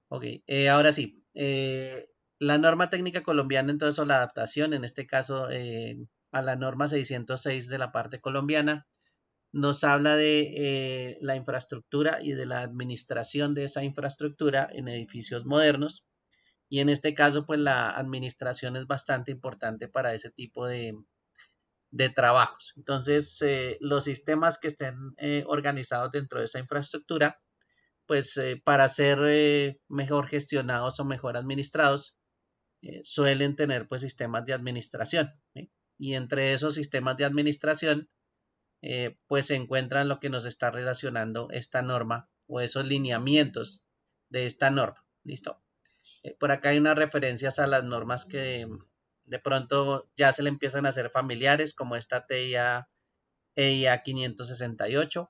Ok, ahora sí. La norma técnica colombiana, entonces, o la adaptación, en este caso, a la norma 606 de la parte colombiana, nos habla de la infraestructura y de la administración de esa infraestructura en edificios modernos. Y en este caso, pues la administración es bastante importante para ese tipo de trabajos. Entonces, los sistemas que estén organizados dentro de esa infraestructura, pues para ser mejor gestionados o mejor administrados, suelen tener pues sistemas de administración. ¿Sí? Y entre esos sistemas de administración, pues se encuentran lo que nos está relacionando esta norma o esos lineamientos de esta norma. ¿Listo? Por acá hay unas referencias a las normas que de pronto ya se le empiezan a hacer familiares, como esta TIA 568,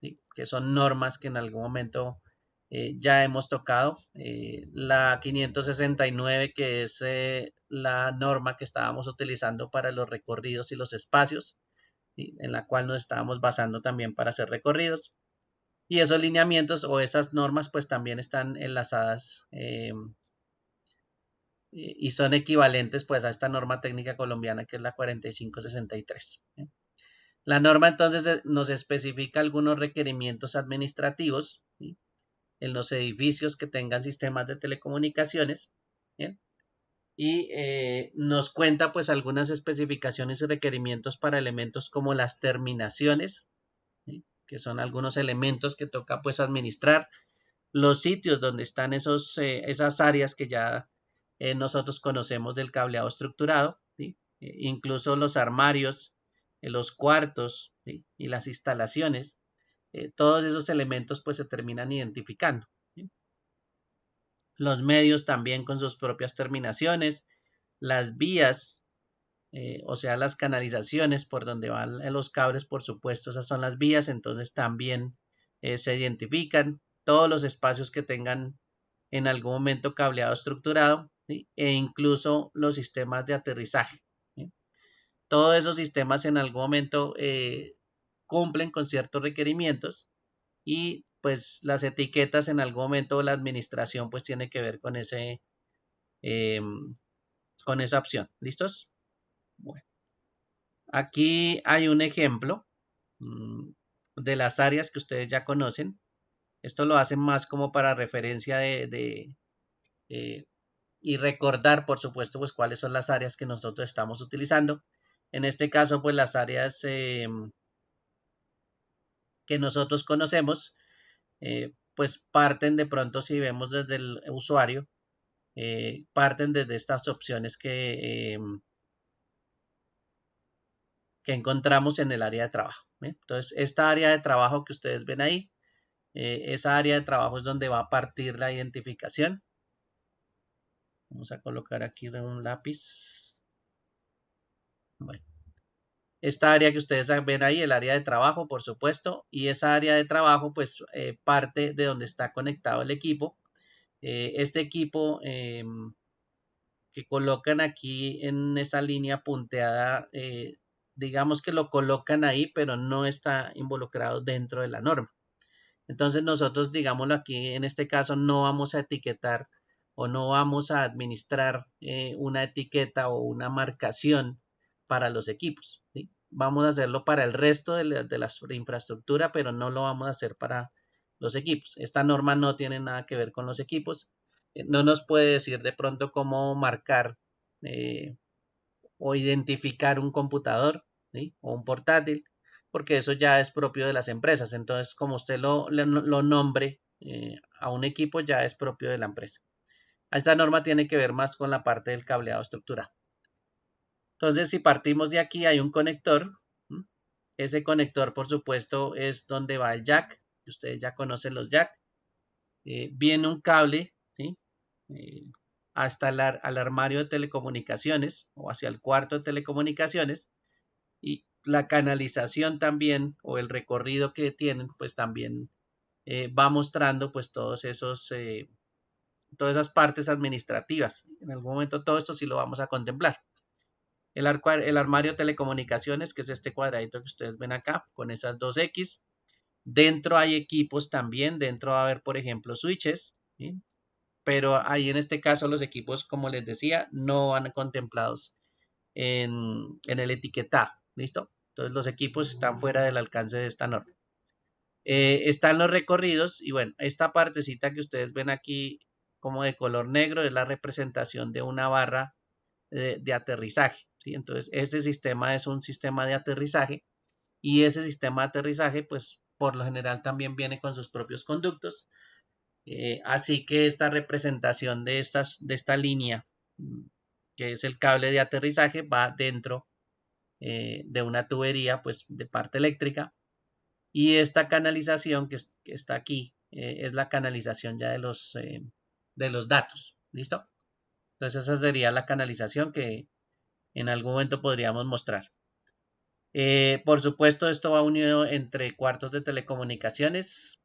¿sí? Que son normas que en algún momento ya hemos tocado. La 569, que es la norma que estábamos utilizando para los recorridos y los espacios, ¿sí? En la cual nos estábamos basando también para hacer recorridos. Y esos lineamientos o esas normas pues también están enlazadas y son equivalentes pues a esta norma técnica colombiana que es la 4563. ¿Sí? La norma entonces nos especifica algunos requerimientos administrativos, ¿sí? En los edificios que tengan sistemas de telecomunicaciones, ¿sí? Y nos cuenta pues algunas especificaciones y requerimientos para elementos como las terminaciones, ¿sí? Que son algunos elementos que toca pues administrar, los sitios donde están esas áreas que ya nosotros conocemos del cableado estructurado, ¿sí? Incluso los armarios, los cuartos, ¿sí? Y las instalaciones, todos esos elementos pues se terminan identificando, ¿sí? Los medios también con sus propias terminaciones, las vías, o sea, las canalizaciones por donde van los cables, por supuesto, esas son las vías, entonces también se identifican todos los espacios que tengan en algún momento cableado estructurado, ¿sí? E incluso los sistemas de aterrizaje, ¿sí? Todos esos sistemas en algún momento cumplen con ciertos requerimientos y pues las etiquetas en algún momento la administración pues tiene que ver eh, con esa opción. ¿Listos? Bueno, aquí hay un ejemplo de las áreas que ustedes ya conocen. Esto lo hacen más como para referencia eh, y recordar, por supuesto, pues cuáles son las áreas que nosotros estamos utilizando. En este caso, pues las áreas que nosotros conocemos, pues parten de pronto, si vemos desde el usuario, parten desde estas opciones que encontramos en el área de trabajo. Entonces, esta área de trabajo que ustedes ven ahí, esa área de trabajo es donde va a partir la identificación. Vamos a colocar aquí un lápiz. Bueno, esta área que ustedes ven ahí, el área de trabajo, por supuesto, y esa área de trabajo, pues parte de donde está conectado el equipo. Este equipo que colocan aquí en esa línea punteada, digamos que lo colocan ahí, pero no está involucrado dentro de la norma. Entonces nosotros, digámoslo aquí, en este caso, no vamos a etiquetar o no vamos a administrar una etiqueta o una marcación para los equipos, ¿sí? Vamos a hacerlo para el resto de la infraestructura, pero no lo vamos a hacer para los equipos. Esta norma no tiene nada que ver con los equipos. No nos puede decir de pronto cómo marcar eh, o identificar un computador, ¿sí? O un portátil, porque eso ya es propio de las empresas. Entonces, como usted lo nombre a un equipo, ya es propio de la empresa. Esta norma tiene que ver más con la parte del cableado estructurado. Entonces, si partimos de aquí, hay un conector. ¿Sí? Ese conector, por supuesto, es donde va el jack. Ustedes ya conocen los jack. Viene un cable, ¿sí? Eh, hasta al armario de telecomunicaciones o hacia el cuarto de telecomunicaciones. Y la canalización también o el recorrido que tienen pues también va mostrando pues todas esas partes administrativas. En algún momento todo esto sí lo vamos a contemplar. El armario de telecomunicaciones, que es este cuadradito que ustedes ven acá con esas dos X. Dentro hay equipos también, dentro va a haber por ejemplo switches, ¿sí? pero ahí en este caso los equipos, como les decía, no van contemplados en el etiquetado, ¿listo? Entonces los equipos están fuera del alcance de esta norma. Están los recorridos y bueno, esta partecita que ustedes ven aquí como de color negro es la representación de una barra de aterrizaje, ¿sí? Entonces este sistema es un sistema de aterrizaje y ese sistema de aterrizaje pues por lo general también viene con sus propios conductos, así que esta representación de esta línea que es el cable de aterrizaje va dentro de una tubería pues de parte eléctrica y esta canalización que está aquí es la canalización ya de los datos, ¿listo? Entonces esa sería la canalización que en algún momento podríamos mostrar. Por supuesto, esto va unido entre cuartos de telecomunicaciones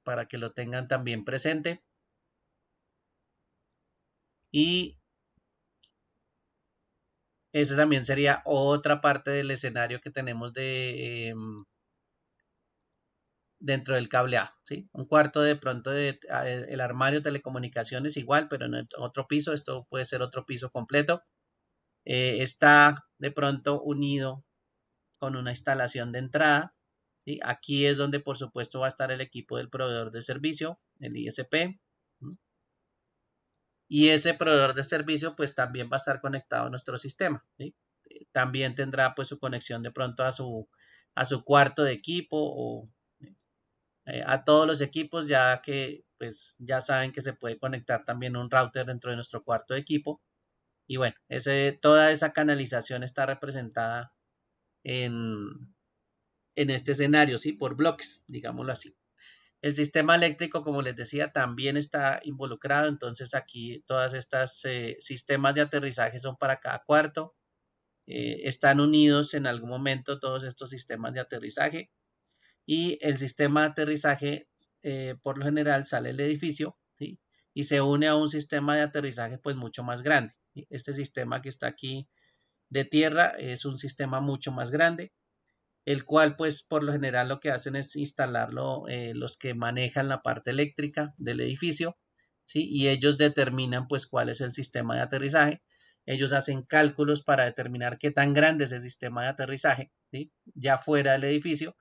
para que lo tengan también presente. Y esa también sería otra parte del escenario que tenemos dentro del cableado, ¿sí? Un cuarto de pronto el armario de telecomunicaciones igual, pero en otro piso, esto puede ser otro piso completo. Está de pronto unido con una instalación de entrada, ¿sí? Aquí es donde por supuesto va a estar el equipo del proveedor de servicio, el ISP, ¿sí? Y ese proveedor de servicio pues también va a estar conectado a nuestro sistema, ¿sí? También tendrá pues su conexión de pronto a su cuarto de equipo o a todos los equipos, ya que pues ya saben que se puede conectar también un router dentro de nuestro cuarto de equipo. Y bueno, toda esa canalización está representada en, en este escenario, ¿sí? Por bloques, digámoslo así. El sistema eléctrico, como les decía, también está involucrado, entonces aquí todas estas sistemas de aterrizaje son para cada cuarto, están unidos en algún momento todos estos sistemas de aterrizaje y el sistema de aterrizaje por lo general sale del edificio, ¿sí? Y se une a un sistema de aterrizaje pues mucho más grande. ¿Sí? Este sistema que está aquí de tierra es un sistema mucho más grande, el cual pues por lo general lo que hacen es instalarlo los que manejan la parte eléctrica del edificio, ¿sí? Y ellos determinan pues cuál es el sistema de aterrizaje. Ellos hacen cálculos para determinar qué tan grande es el sistema de aterrizaje, ¿sí? Ya fuera del edificio,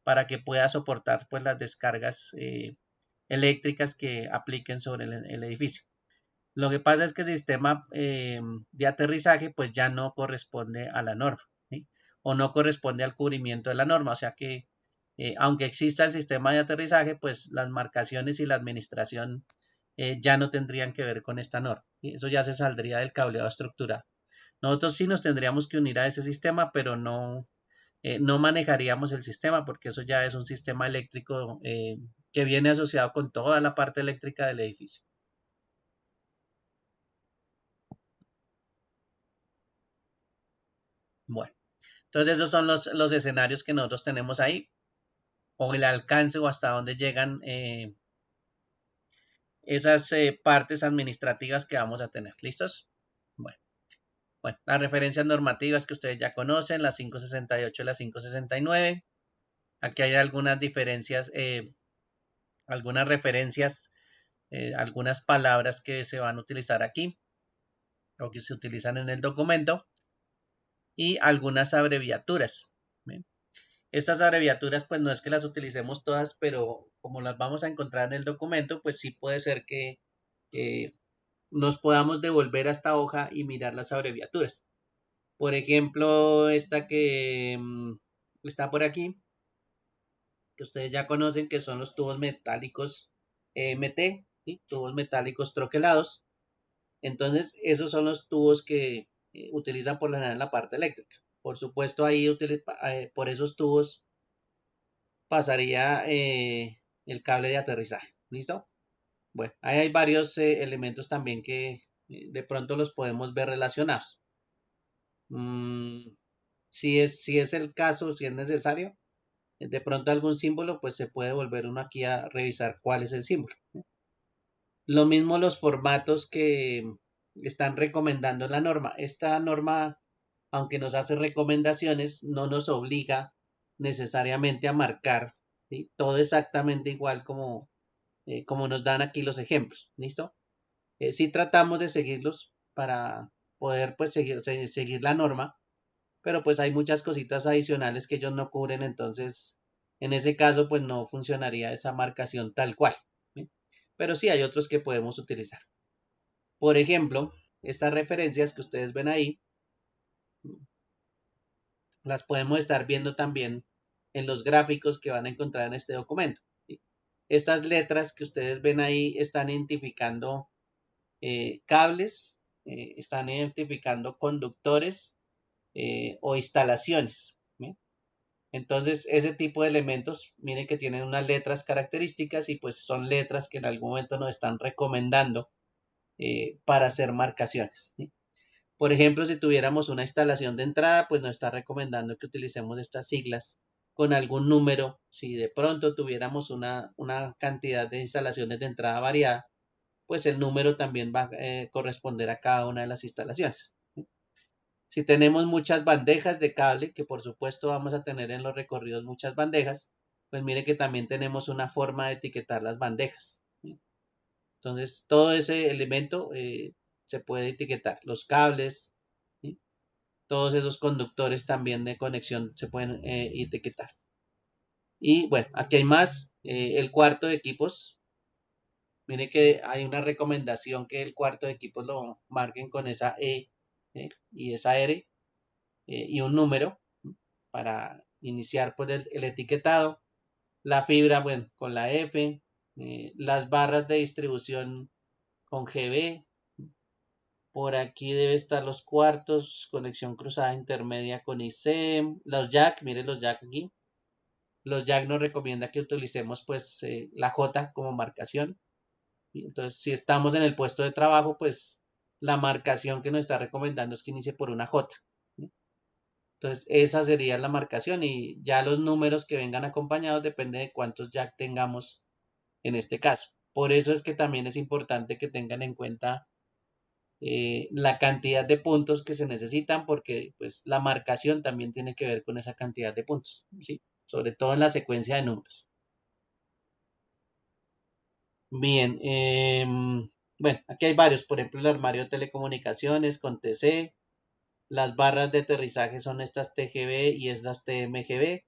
para que pueda soportar pues las descargas eléctricas que apliquen sobre el edificio. Lo que pasa es que el sistema de aterrizaje pues ya no corresponde a la norma, ¿sí? O no corresponde al cubrimiento de la norma. O sea que aunque exista el sistema de aterrizaje, pues las marcaciones y la administración ya no tendrían que ver con esta norma, ¿sí? Eso ya se saldría del cableado estructurado. Nosotros sí nos tendríamos que unir a ese sistema, pero no manejaríamos el sistema porque eso ya es un sistema eléctrico que viene asociado con toda la parte eléctrica del edificio. Bueno. Entonces esos son los escenarios que nosotros tenemos ahí, o el alcance o hasta dónde llegan esas partes administrativas que vamos a tener. ¿Listos? Bueno, bueno, las referencias normativas que ustedes ya conocen, las 568 y las 569. Aquí hay algunas diferencias, algunas referencias, algunas palabras que se van a utilizar aquí o que se utilizan en el documento y algunas abreviaturas. ¿Bien? Estas abreviaturas, pues no es que las utilicemos todas, pero como las vamos a encontrar en el documento, pues sí puede ser que eh, nos podamos devolver a esta hoja y mirar las abreviaturas. Por ejemplo, esta que está por aquí, que ustedes ya conocen, que son los tubos metálicos MT, ¿sí? Tubos metálicos troquelados. Entonces, esos son los tubos que utilizan por lo general en la parte eléctrica. Por supuesto, ahí por esos tubos pasaría el cable de aterrizaje. ¿Listo? Bueno, ahí hay varios elementos también que de pronto los podemos ver relacionados. Si es el caso, si es necesario, de pronto algún símbolo, pues se puede volver uno aquí a revisar cuál es el símbolo. Lo mismo los formatos que están recomendando en la norma. Esta norma, aunque nos hace recomendaciones, no nos obliga necesariamente a marcar, ¿sí? Todo exactamente igual como como nos dan aquí los ejemplos. ¿Listo? Sí tratamos de seguirlos para poder pues seguir la norma, pero pues hay muchas cositas adicionales que ellos no cubren, entonces en ese caso pues no funcionaría esa marcación tal cual. ¿Sí? Pero sí hay otros que podemos utilizar. Por ejemplo, estas referencias que ustedes ven ahí, las podemos estar viendo también en los gráficos que van a encontrar en este documento. ¿Sí? Estas letras que ustedes ven ahí están identificando cables, están identificando conductores o instalaciones. ¿Sí? Entonces, ese tipo de elementos, miren que tienen unas letras características y pues son letras que en algún momento nos están recomendando para hacer marcaciones. ¿Sí? Por ejemplo, si tuviéramos una instalación de entrada, pues nos está recomendando que utilicemos estas siglas con algún número. Si de pronto tuviéramos una cantidad de instalaciones de entrada variada, pues el número también va a corresponder a cada una de las instalaciones. Si tenemos muchas bandejas de cable, que por supuesto vamos a tener en los recorridos muchas bandejas, pues mire que también tenemos una forma de etiquetar las bandejas. Entonces, todo ese elemento se puede etiquetar. Los cables, ¿sí? Todos esos conductores también de conexión se pueden etiquetar. Y bueno, aquí hay más. El cuarto de equipos. Mire que hay una recomendación que el cuarto de equipos lo marquen con esa E y esa R y un número para iniciar pues el etiquetado. La fibra, bueno, con la F. Las barras de distribución con GB. Por aquí debe estar los cuartos, conexión cruzada intermedia con IC, los jack, miren los jack aquí. Los jack nos recomienda que utilicemos pues la J como marcación. Entonces, si estamos en el puesto de trabajo, pues la marcación que nos está recomendando es que inicie por una J. Entonces, esa sería la marcación y ya los números que vengan acompañados depende de cuántos jack tengamos en este caso. Por eso es que también es importante que tengan en cuenta la cantidad de puntos que se necesitan porque pues la marcación también tiene que ver con esa cantidad de puntos, ¿sí? Sobre todo en la secuencia de números. Bien, bueno, aquí hay varios, por ejemplo, el armario de telecomunicaciones con TC, las barras de aterrizaje son estas TGB y estas TMGB.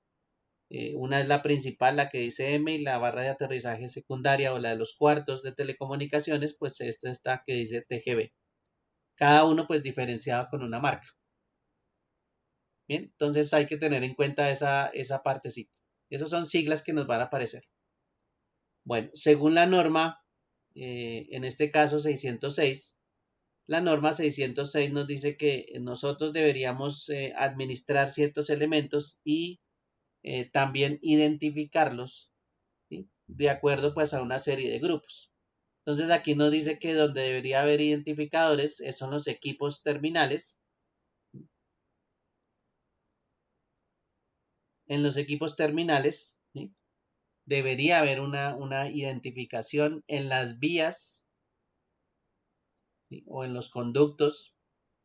Una es la principal, la que dice M, y la barra de aterrizaje secundaria o la de los cuartos de telecomunicaciones, pues esta está que dice TGB. Cada uno pues diferenciado con una marca. Bien, entonces hay que tener en cuenta esa partecita. Esas son siglas que nos van a aparecer. Bueno, según la norma, en este caso 606, la norma 606 nos dice que nosotros deberíamos administrar ciertos elementos y también identificarlos, ¿sí? De acuerdo pues a una serie de grupos. Entonces aquí nos dice que donde debería haber identificadores son los equipos terminales. En los equipos terminales, ¿sí? Debería haber una identificación en las vías, ¿sí? O en los conductos,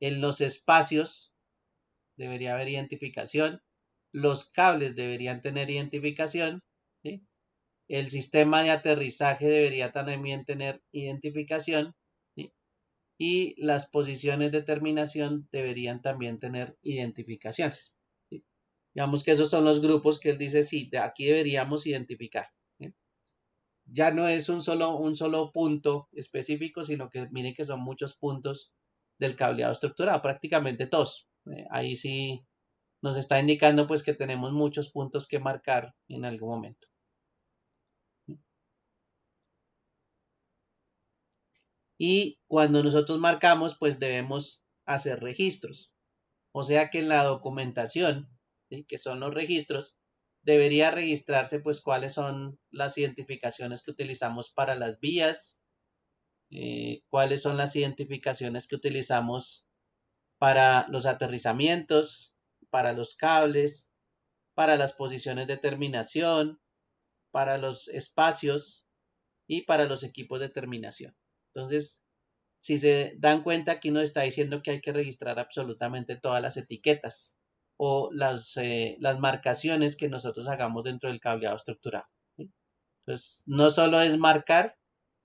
en los espacios debería haber identificación, los cables deberían tener identificación, ¿sí? El sistema de aterrizaje debería también tener identificación, ¿sí? Y las posiciones de terminación deberían también tener identificaciones, ¿sí? Digamos que esos son los grupos que él dice, sí, de aquí deberíamos identificar, ¿sí? Ya no es un solo punto específico, sino que miren que son muchos puntos del cableado estructurado, prácticamente todos. Ahí sí nos está indicando pues que tenemos muchos puntos que marcar en algún momento. Y cuando nosotros marcamos, pues debemos hacer registros. O sea que en la documentación, ¿sí? Que son los registros, debería registrarse pues cuáles son las identificaciones que utilizamos para las vías, cuáles son las identificaciones que utilizamos para los aterrizamientos, para los cables, para las posiciones de terminación, para los espacios y para los equipos de terminación. Entonces, si se dan cuenta, aquí nos está diciendo que hay que registrar absolutamente todas las etiquetas o las marcaciones que nosotros hagamos dentro del cableado estructurado, ¿sí? Entonces, no solo es marcar,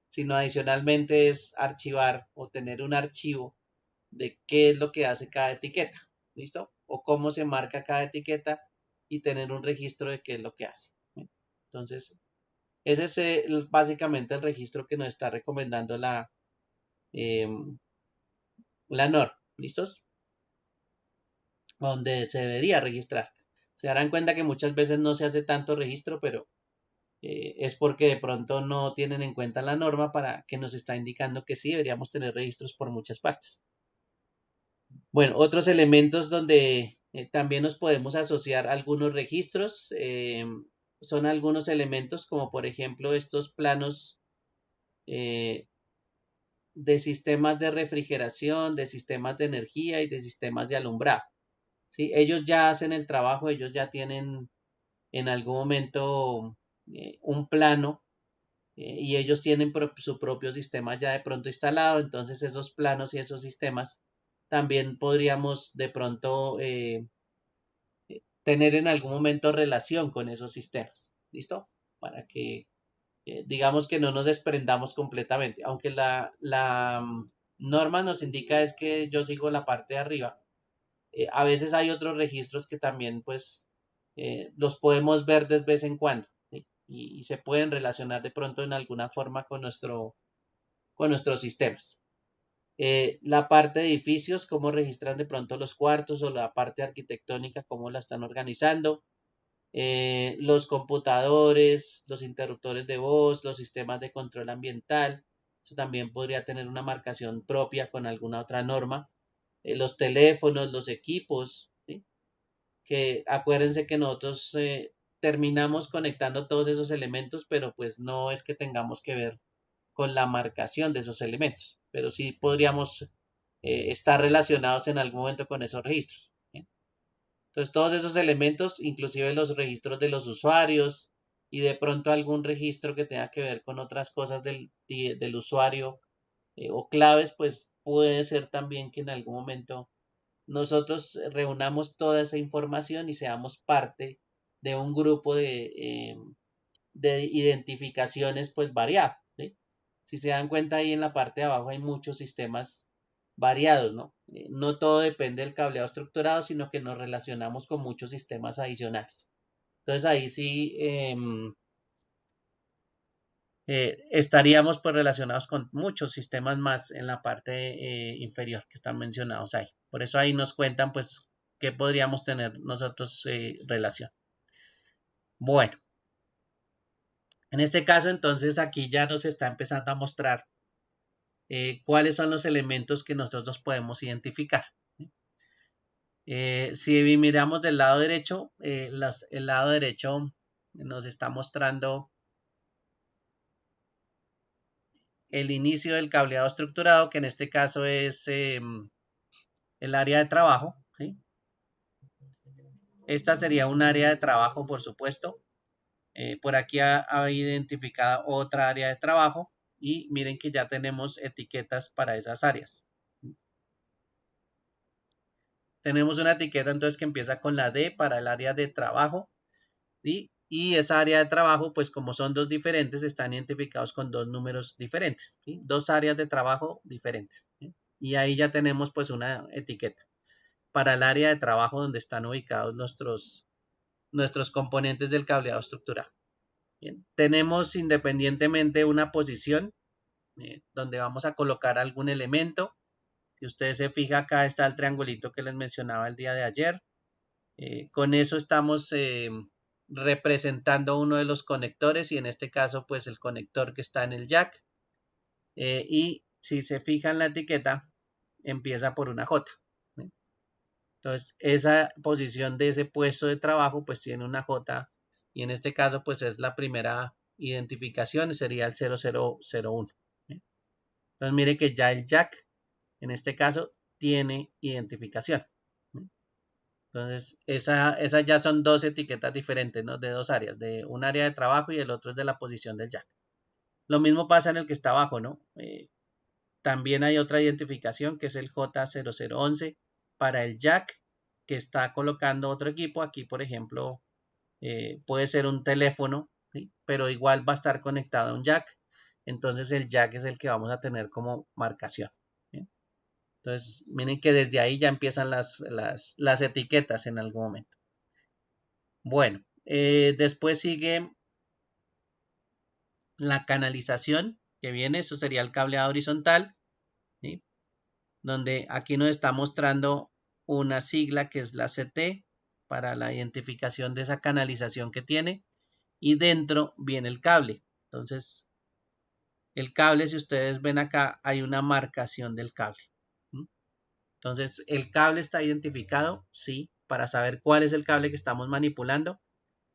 sino adicionalmente es archivar o tener un archivo de qué es lo que hace cada etiqueta, ¿listo? O cómo se marca cada etiqueta y tener un registro de qué es lo que hace. Entonces, ese es básicamente el registro que nos está recomendando la NOR, ¿listos? Donde se debería registrar. Se darán cuenta que muchas veces no se hace tanto registro, pero es porque de pronto no tienen en cuenta la norma para que nos está indicando que sí deberíamos tener registros por muchas partes. Bueno, otros elementos donde también nos podemos asociar algunos registros son algunos elementos como por ejemplo estos planos eh, de sistemas de refrigeración, de sistemas de energía y de sistemas de alumbrado. ¿Sí? Ellos ya hacen el trabajo, ellos ya tienen en algún momento un plano y ellos tienen su propio sistema ya de pronto instalado, entonces esos planos y esos sistemas también podríamos de pronto tener en algún momento relación con esos sistemas. ¿Listo? Para que digamos que no nos desprendamos completamente, aunque la norma nos indica es que yo sigo la parte de arriba. A veces hay otros registros que también pues los podemos ver de vez en cuando, ¿sí? Y se pueden relacionar de pronto en alguna forma con nuestros sistemas. La parte de edificios, cómo registran de pronto los cuartos o la parte arquitectónica, cómo la están organizando. Los computadores, los interruptores de voz, los sistemas de control ambiental. Eso también podría tener una marcación propia con alguna otra norma. Los teléfonos, los equipos, ¿sí? Que acuérdense que nosotros terminamos conectando todos esos elementos, pero pues no es que tengamos que ver con la marcación de esos elementos, pero sí podríamos estar relacionados en algún momento con esos registros. ¿Sí? Entonces, todos esos elementos, inclusive los registros de los usuarios y de pronto algún registro que tenga que ver con otras cosas del usuario o claves, pues puede ser también que en algún momento nosotros reunamos toda esa información y seamos parte de un grupo de identificaciones pues variado. ¿Sí? Si se dan cuenta ahí en la parte de abajo hay muchos sistemas variados, ¿no? No todo depende del cableado estructurado, sino que nos relacionamos con muchos sistemas adicionales. Entonces ahí sí estaríamos pues relacionados con muchos sistemas más en la parte inferior que están mencionados ahí. Por eso ahí nos cuentan pues qué podríamos tener nosotros relación. Bueno, en este caso entonces aquí ya nos está empezando a mostrar cuáles son los elementos que nosotros podemos identificar. Si miramos del lado derecho, el lado derecho nos está mostrando el inicio del cableado estructurado, que en este caso es el área de trabajo. ¿Sí? Esta sería un área de trabajo, por supuesto. Por aquí ha identificado otra área de trabajo y miren que ya tenemos etiquetas para esas áreas. Tenemos una etiqueta entonces que empieza con la D para el área de trabajo, ¿sí? Y esa área de trabajo, pues como son dos diferentes, están identificados con dos números diferentes, ¿sí? Dos áreas de trabajo diferentes, ¿sí? Y ahí ya tenemos pues una etiqueta para el área de trabajo donde están ubicados nuestros componentes del cableado estructurado. Bien. Tenemos independientemente una posición donde vamos a colocar algún elemento. Si ustedes se fijan, acá está el triangulito que les mencionaba el día de ayer. Con eso estamos representando uno de los conectores y en este caso pues el conector que está en el jack. Y si se fijan la etiqueta, empieza por una J. ¿Sí? Entonces esa posición de ese puesto de trabajo pues tiene una J y en este caso pues es la primera identificación, sería el 0001. ¿Sí? Entonces mire que ya el jack en este caso tiene identificación. ¿Sí? Entonces, esas ya son dos etiquetas diferentes, ¿no? De dos áreas, de un área de trabajo y el otro es de la posición del jack. Lo mismo pasa en el que está abajo, ¿no? También hay otra identificación que es el J0011 para el jack que está colocando otro equipo. Aquí, por ejemplo, puede ser un teléfono ¿sí? Pero igual va a estar conectado a un jack. Entonces el jack es el que vamos a tener como marcación. ¿Sí? Entonces, miren que desde ahí ya empiezan las etiquetas en algún momento. Bueno, después sigue la canalización que viene, eso sería el cableado horizontal, ¿sí? Donde aquí nos está mostrando una sigla que es la CT para la identificación de esa canalización que tiene y dentro viene el cable. Entonces, el cable, si ustedes ven acá, hay una marcación del cable. ¿Sí? Entonces, ¿el cable está identificado? Sí. Para saber cuál es el cable que estamos manipulando,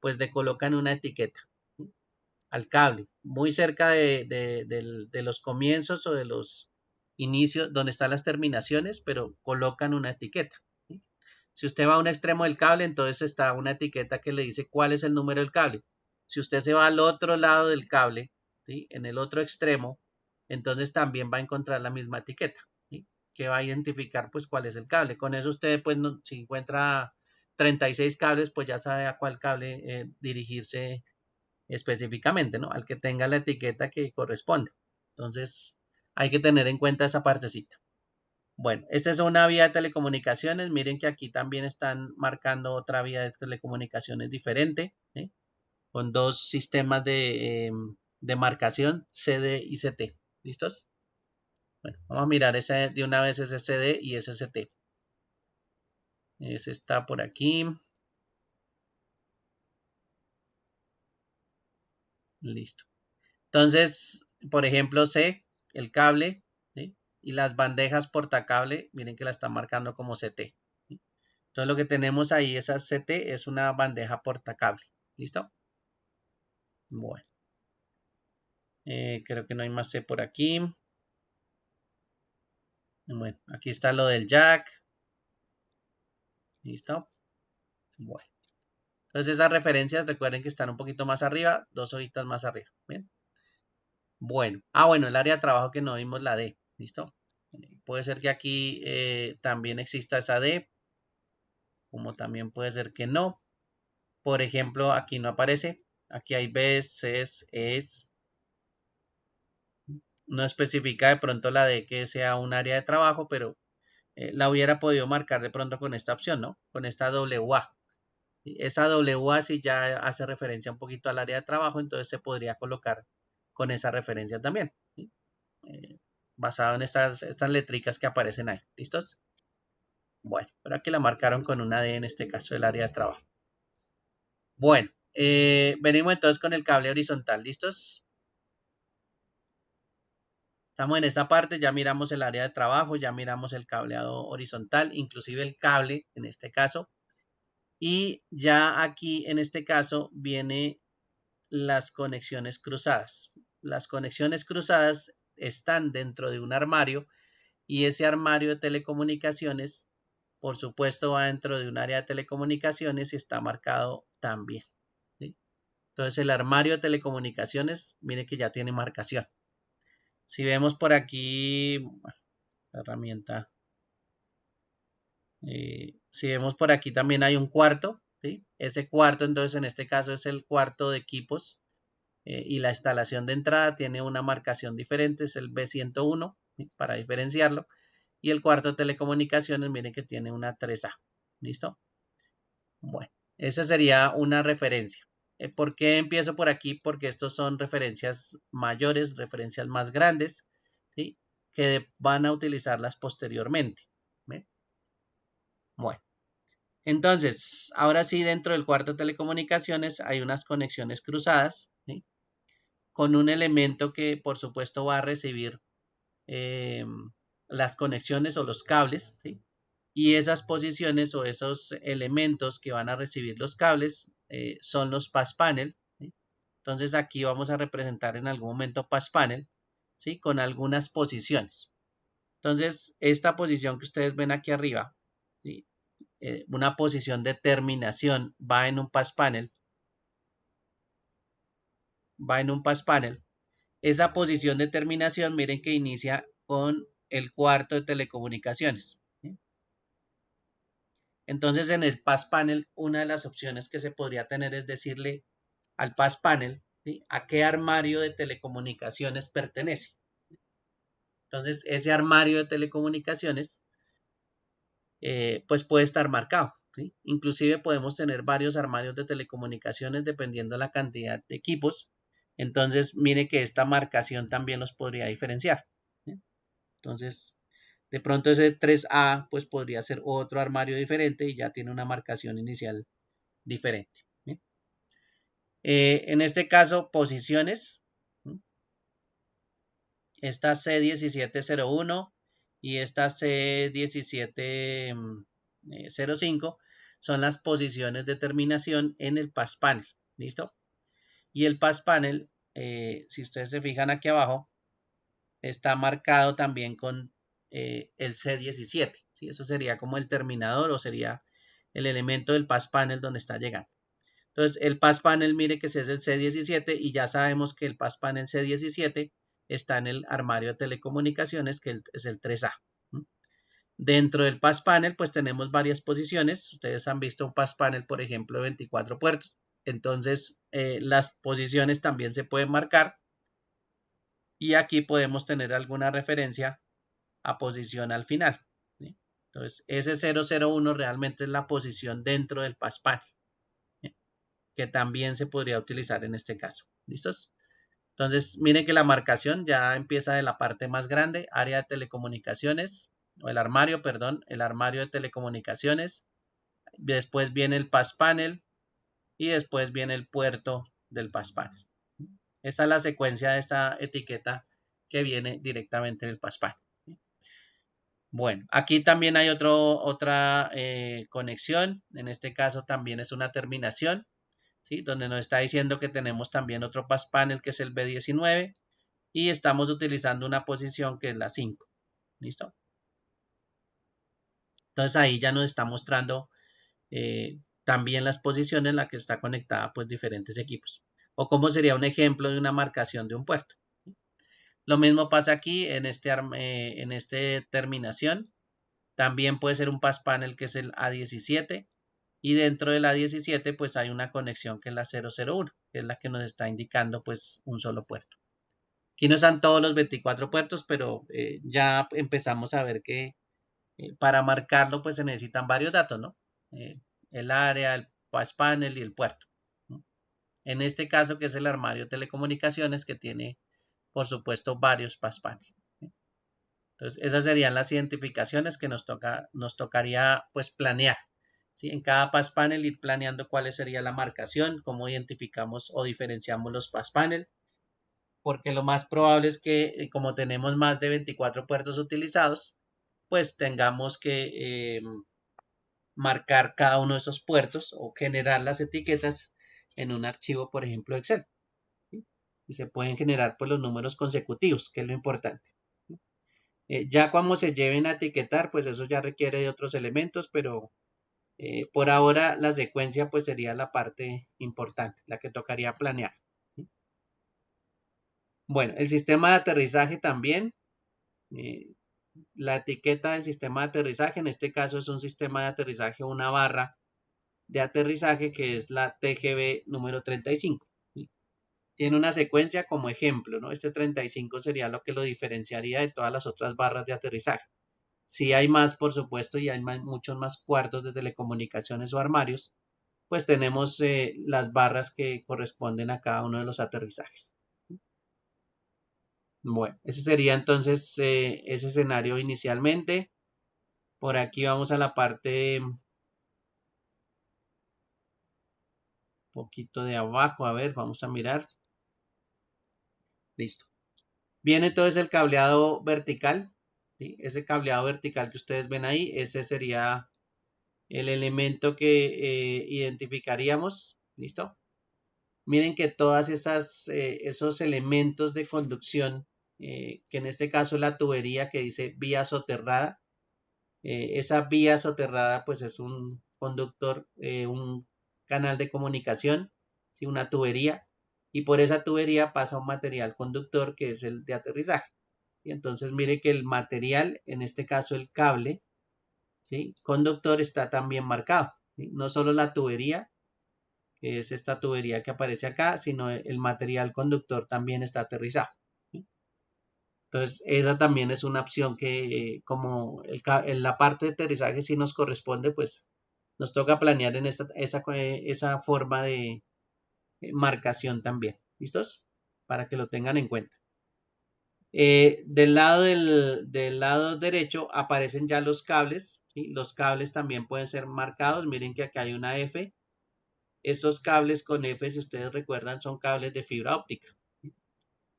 pues le colocan una etiqueta. ¿Sí? Al cable, muy cerca de los comienzos o de los inicios, donde están las terminaciones, pero colocan una etiqueta. ¿Sí? Si usted va a un extremo del cable, entonces está una etiqueta que le dice cuál es el número del cable. Si usted se va al otro lado del cable, ¿sí? En el otro extremo, entonces también va a encontrar la misma etiqueta, ¿sí? Que va a identificar pues cuál es el cable. Con eso usted pues no, si encuentra 36 cables, pues ya sabe a cuál cable dirigirse específicamente, ¿no? Al que tenga la etiqueta que corresponde. Entonces, hay que tener en cuenta esa partecita. Bueno, esta es una vía de telecomunicaciones. Miren que aquí también están marcando otra vía de telecomunicaciones diferente, ¿sí? Con dos sistemas de marcación, CD y CT. ¿Listos? Bueno, vamos a mirar ese, de una vez ese CD y ese CT. Ese está por aquí. Listo. Entonces, por ejemplo, C, el cable, ¿sí? Y las bandejas portacable, miren que la están marcando como CT. ¿Sí? Entonces, lo que tenemos ahí, esa CT, es una bandeja portacable. ¿Listo? Bueno, creo que no hay más C por aquí. Bueno, aquí está lo del jack. ¿Listo? Bueno. Entonces, esas referencias, recuerden que están un poquito más arriba, dos hojitas más arriba. Bien. Bueno. Bueno, el área de trabajo que no vimos, la D. ¿Listo? Puede ser que aquí también exista esa D, como también puede ser que no. Por ejemplo, aquí no aparece. Aquí hay Bs, Cs, Es. No especifica de pronto la D que sea un área de trabajo, pero la hubiera podido marcar de pronto con esta opción, ¿no? Con esta WA. Esa WA sí ya hace referencia un poquito al área de trabajo, entonces se podría colocar con esa referencia también. ¿Sí? Basado en estas letricas que aparecen ahí. ¿Listos? Bueno, pero aquí la marcaron con una D en este caso del área de trabajo. Bueno, venimos entonces con el cable horizontal. ¿Listos? Estamos en esta parte, ya miramos el área de trabajo, ya miramos el cableado horizontal, inclusive el cable en este caso. Y ya aquí en este caso viene las conexiones cruzadas. Las conexiones cruzadas están dentro de un armario y ese armario de telecomunicaciones, por supuesto, va dentro de un área de telecomunicaciones y está marcado también. ¿Sí? Entonces el armario de telecomunicaciones, mire que ya tiene marcación. Si vemos por aquí, la herramienta, si vemos por aquí también hay un cuarto, ¿sí? Ese cuarto entonces en este caso es el cuarto de equipos y la instalación de entrada tiene una marcación diferente, es el B101, ¿sí? Para diferenciarlo. Y el cuarto de telecomunicaciones, miren que tiene una 3A. ¿Listo? Bueno, esa sería una referencia. ¿Por qué empiezo por aquí? Porque estos son referencias mayores, referencias más grandes, ¿sí? Que van a utilizarlas posteriormente. ¿Ve? Bueno, entonces, ahora sí, dentro del cuarto de telecomunicaciones hay unas conexiones cruzadas, ¿sí? Con un elemento que, por supuesto, va a recibir eh, las conexiones o los cables, ¿sí? Y esas posiciones o esos elementos que van a recibir los cables son los pass panel. ¿Sí? Entonces aquí vamos a representar en algún momento pass panel, ¿sí? Con algunas posiciones. Entonces esta posición que ustedes ven aquí arriba, ¿sí? Una posición de terminación va en un pass panel, va en un pass panel. Esa posición de terminación, miren que inicia con el cuarto de telecomunicaciones. ¿Sí? Entonces, en el Pass Panel, una de las opciones que se podría tener es decirle al Pass Panel, ¿sí? A qué armario de telecomunicaciones pertenece. Entonces, ese armario de telecomunicaciones, pues puede estar marcado, ¿sí? Inclusive podemos tener varios armarios de telecomunicaciones dependiendo la cantidad de equipos. Entonces, mire que esta marcación también los podría diferenciar, ¿sí? Entonces, de pronto ese 3A pues podría ser otro armario diferente y ya tiene una marcación inicial diferente, ¿sí? En este caso, posiciones. Esta C1701 y esta C1705 son las posiciones de terminación en el pass panel. ¿Listo? Y el pass panel, si ustedes se fijan aquí abajo, está marcado también con el C17. ¿Sí? Eso sería como el terminador o sería el elemento del pass panel donde está llegando. Entonces, el pass panel, mire que ese es el C17 y ya sabemos que el pass panel C17 está en el armario de telecomunicaciones, que es el 3A. Dentro del pass panel, pues tenemos varias posiciones. Ustedes han visto un pass panel, por ejemplo, de 24 puertos. Entonces, las posiciones también se pueden marcar. Y aquí podemos tener alguna referencia a posición al final, ¿sí? Entonces, ese 001 realmente es la posición dentro del pass panel, ¿sí? Que también se podría utilizar en este caso. ¿Listos? Entonces, miren que la marcación ya empieza de la parte más grande, área de telecomunicaciones, o el armario, perdón, el armario de telecomunicaciones. Después viene el pass panel y después viene el puerto del pass panel. Esta es la secuencia de esta etiqueta que viene directamente en el pass panel. Bueno, aquí también hay otra conexión. En este caso también es una terminación, ¿sí? Donde nos está diciendo que tenemos también otro pass panel que es el B19 y estamos utilizando una posición que es la 5. ¿Listo? Entonces ahí ya nos está mostrando también las posiciones en las que está conectada pues diferentes equipos. O cómo sería un ejemplo de una marcación de un puerto. Lo mismo pasa aquí en este terminación. También puede ser un pass panel que es el A17 y dentro del A17 pues hay una conexión que es la 001, que es la que nos está indicando pues un solo puerto. Aquí no están todos los 24 puertos, pero ya empezamos a ver que para marcarlo pues se necesitan varios datos, ¿no? El área, el pass panel y el puerto, ¿no? En este caso que es el armario de telecomunicaciones que tiene por supuesto varios pass panel, ¿sí? Entonces esas serían las identificaciones que nos tocaría pues planear, ¿sí? En cada pass panel ir planeando cuál sería la marcación, cómo identificamos o diferenciamos los pass panel, porque lo más probable es que como tenemos más de 24 puertos utilizados, pues tengamos que marcar cada uno de esos puertos o generar las etiquetas en un archivo, por ejemplo, Excel, ¿sí? Y se pueden generar pues los números consecutivos, que es lo importante. Ya cuando se lleven a etiquetar, pues eso ya requiere de otros elementos, pero por ahora la secuencia pues sería la parte importante, la que tocaría planear, ¿sí? Bueno, el sistema de aterrizaje también. Eh, la etiqueta del sistema de aterrizaje, en este caso es un sistema de aterrizaje, una barra de aterrizaje que es la TGB número 35. ¿Sí? Tiene una secuencia como ejemplo, ¿no? Este 35 sería lo que lo diferenciaría de todas las otras barras de aterrizaje. Si hay más, por supuesto, y hay muchos más cuartos de telecomunicaciones o armarios, pues tenemos las barras que corresponden a cada uno de los aterrizajes. Bueno, ese sería entonces ese escenario inicialmente. Por aquí vamos a la parte un poquito de abajo. A ver, vamos a mirar. Listo. Viene entonces el cableado vertical, ¿sí? Ese cableado vertical que ustedes ven ahí, ese sería el elemento que identificaríamos. ¿Listo? Miren que todas esos elementos de conducción, que en este caso la tubería que dice vía soterrada, esa vía soterrada pues es un conductor, un canal de comunicación, ¿sí? Una tubería, y por esa tubería pasa un material conductor que es el de aterrizaje. Y entonces mire que el material, en este caso el cable, ¿sí? Conductor está también marcado, ¿sí? No solo la tubería, que es esta tubería que aparece acá, sino el material conductor también está aterrizado. Entonces, esa también es una opción que como en la parte de aterrizaje sí nos corresponde, pues nos toca planear en esa forma de marcación también. ¿Listos? Para que lo tengan en cuenta. Del lado derecho aparecen ya los cables, ¿sí? Los cables también pueden ser marcados. Miren que acá hay una F. Estos cables con F, si ustedes recuerdan, son cables de fibra óptica.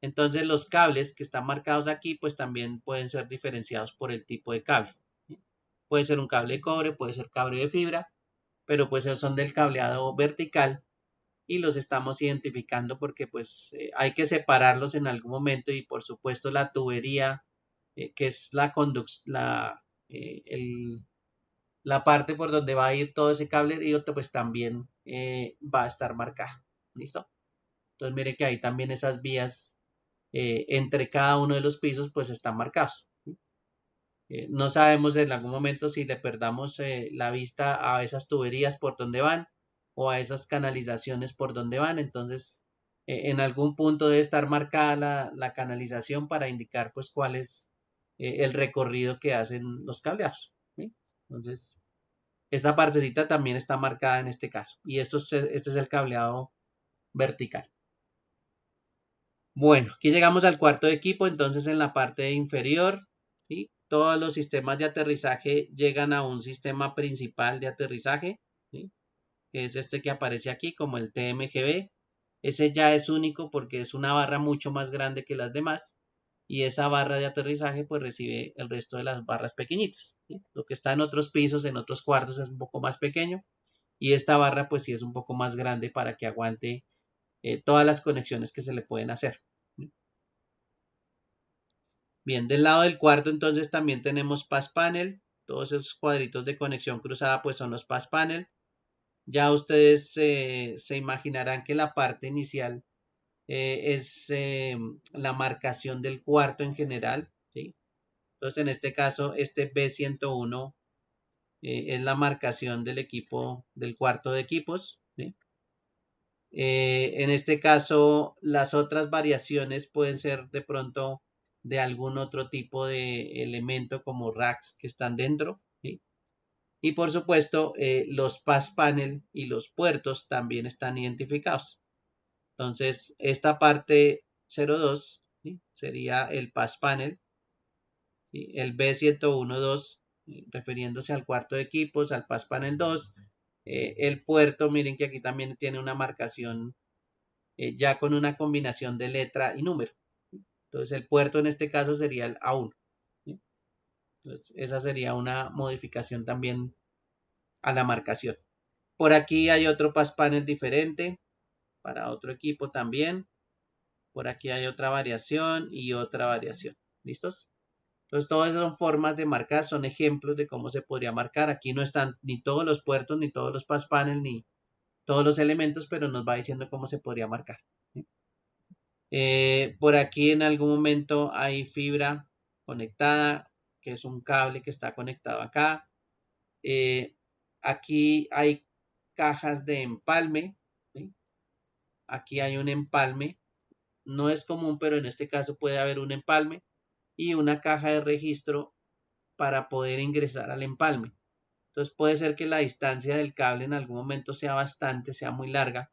Entonces los cables que están marcados aquí, pues también pueden ser diferenciados por el tipo de cable. Puede ser un cable de cobre, puede ser cable de fibra, pero pues son del cableado vertical y los estamos identificando porque pues hay que separarlos en algún momento y por supuesto la tubería que es la parte por donde va a ir todo ese cable y otro pues también va a estar marcada. ¿Listo? Entonces mire que ahí también esas vías entre cada uno de los pisos pues están marcados. No sabemos en algún momento si le perdamos la vista a esas tuberías por donde van o a esas canalizaciones por donde van. Entonces, en algún punto debe estar marcada la canalización para indicar pues cuál es el recorrido que hacen los cableados. ¿Sí? Entonces, esa partecita también está marcada en este caso. Y este es el cableado vertical. Bueno, aquí llegamos al cuarto equipo, entonces en la parte inferior, ¿sí? Todos los sistemas de aterrizaje llegan a un sistema principal de aterrizaje, ¿sí? Que es este que aparece aquí como el TMGB. Ese ya es único porque es una barra mucho más grande que las demás y esa barra de aterrizaje pues recibe el resto de las barras pequeñitas, ¿sí? Lo que está en otros pisos, en otros cuartos es un poco más pequeño y esta barra pues sí es un poco más grande para que aguante todas las conexiones que se le pueden hacer. Bien, del lado del cuarto entonces también tenemos pass panel. Todos esos cuadritos de conexión cruzada pues son los pass panel. Ya ustedes se imaginarán que la parte inicial es la marcación del cuarto en general, ¿sí? Entonces en este caso este B101 es la marcación del equipo, del cuarto de equipos, ¿sí? En este caso, las otras variaciones pueden ser de pronto de algún otro tipo de elemento como racks que están dentro, ¿sí? Y por supuesto, los pass panel y los puertos también están identificados. Entonces, esta parte 02, ¿sí? Sería el pass panel, ¿sí? El B112, refiriéndose al cuarto de equipos, al pass panel 2. El puerto, miren que aquí también tiene una marcación ya con una combinación de letra y número. Entonces el puerto en este caso sería el A1. ¿Sí? Entonces esa sería una modificación también a la marcación. Por aquí hay otro pass panel diferente para otro equipo también. Por aquí hay otra variación y otra variación. ¿Listos? Entonces todas esas son formas de marcar, son ejemplos de cómo se podría marcar. Aquí no están ni todos los puertos, ni todos los pass panel, ni todos los elementos, pero nos va diciendo cómo se podría marcar. ¿Sí? Por aquí en algún momento hay fibra conectada, que es un cable que está conectado acá. Aquí hay cajas de empalme, ¿sí? Aquí hay un empalme. No es común, pero en este caso puede haber un empalme y una caja de registro para poder ingresar al empalme. Entonces puede ser que la distancia del cable en algún momento sea bastante, sea muy larga,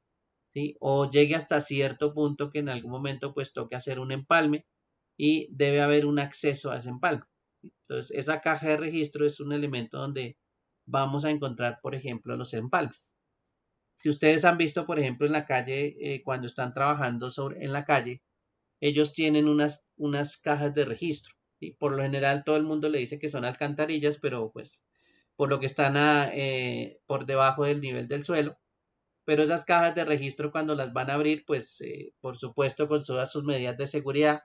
¿sí? O llegue hasta cierto punto que en algún momento pues toque hacer un empalme y debe haber un acceso a ese empalme. Entonces esa caja de registro es un elemento donde vamos a encontrar, por ejemplo, los empalmes. Si ustedes han visto, por ejemplo, en la calle, cuando están trabajando en la calle, ellos tienen unas cajas de registro. Y por lo general todo el mundo le dice que son alcantarillas, pero pues por lo que están por debajo del nivel del suelo. Pero esas cajas de registro cuando las van a abrir, pues por supuesto con todas sus medidas de seguridad,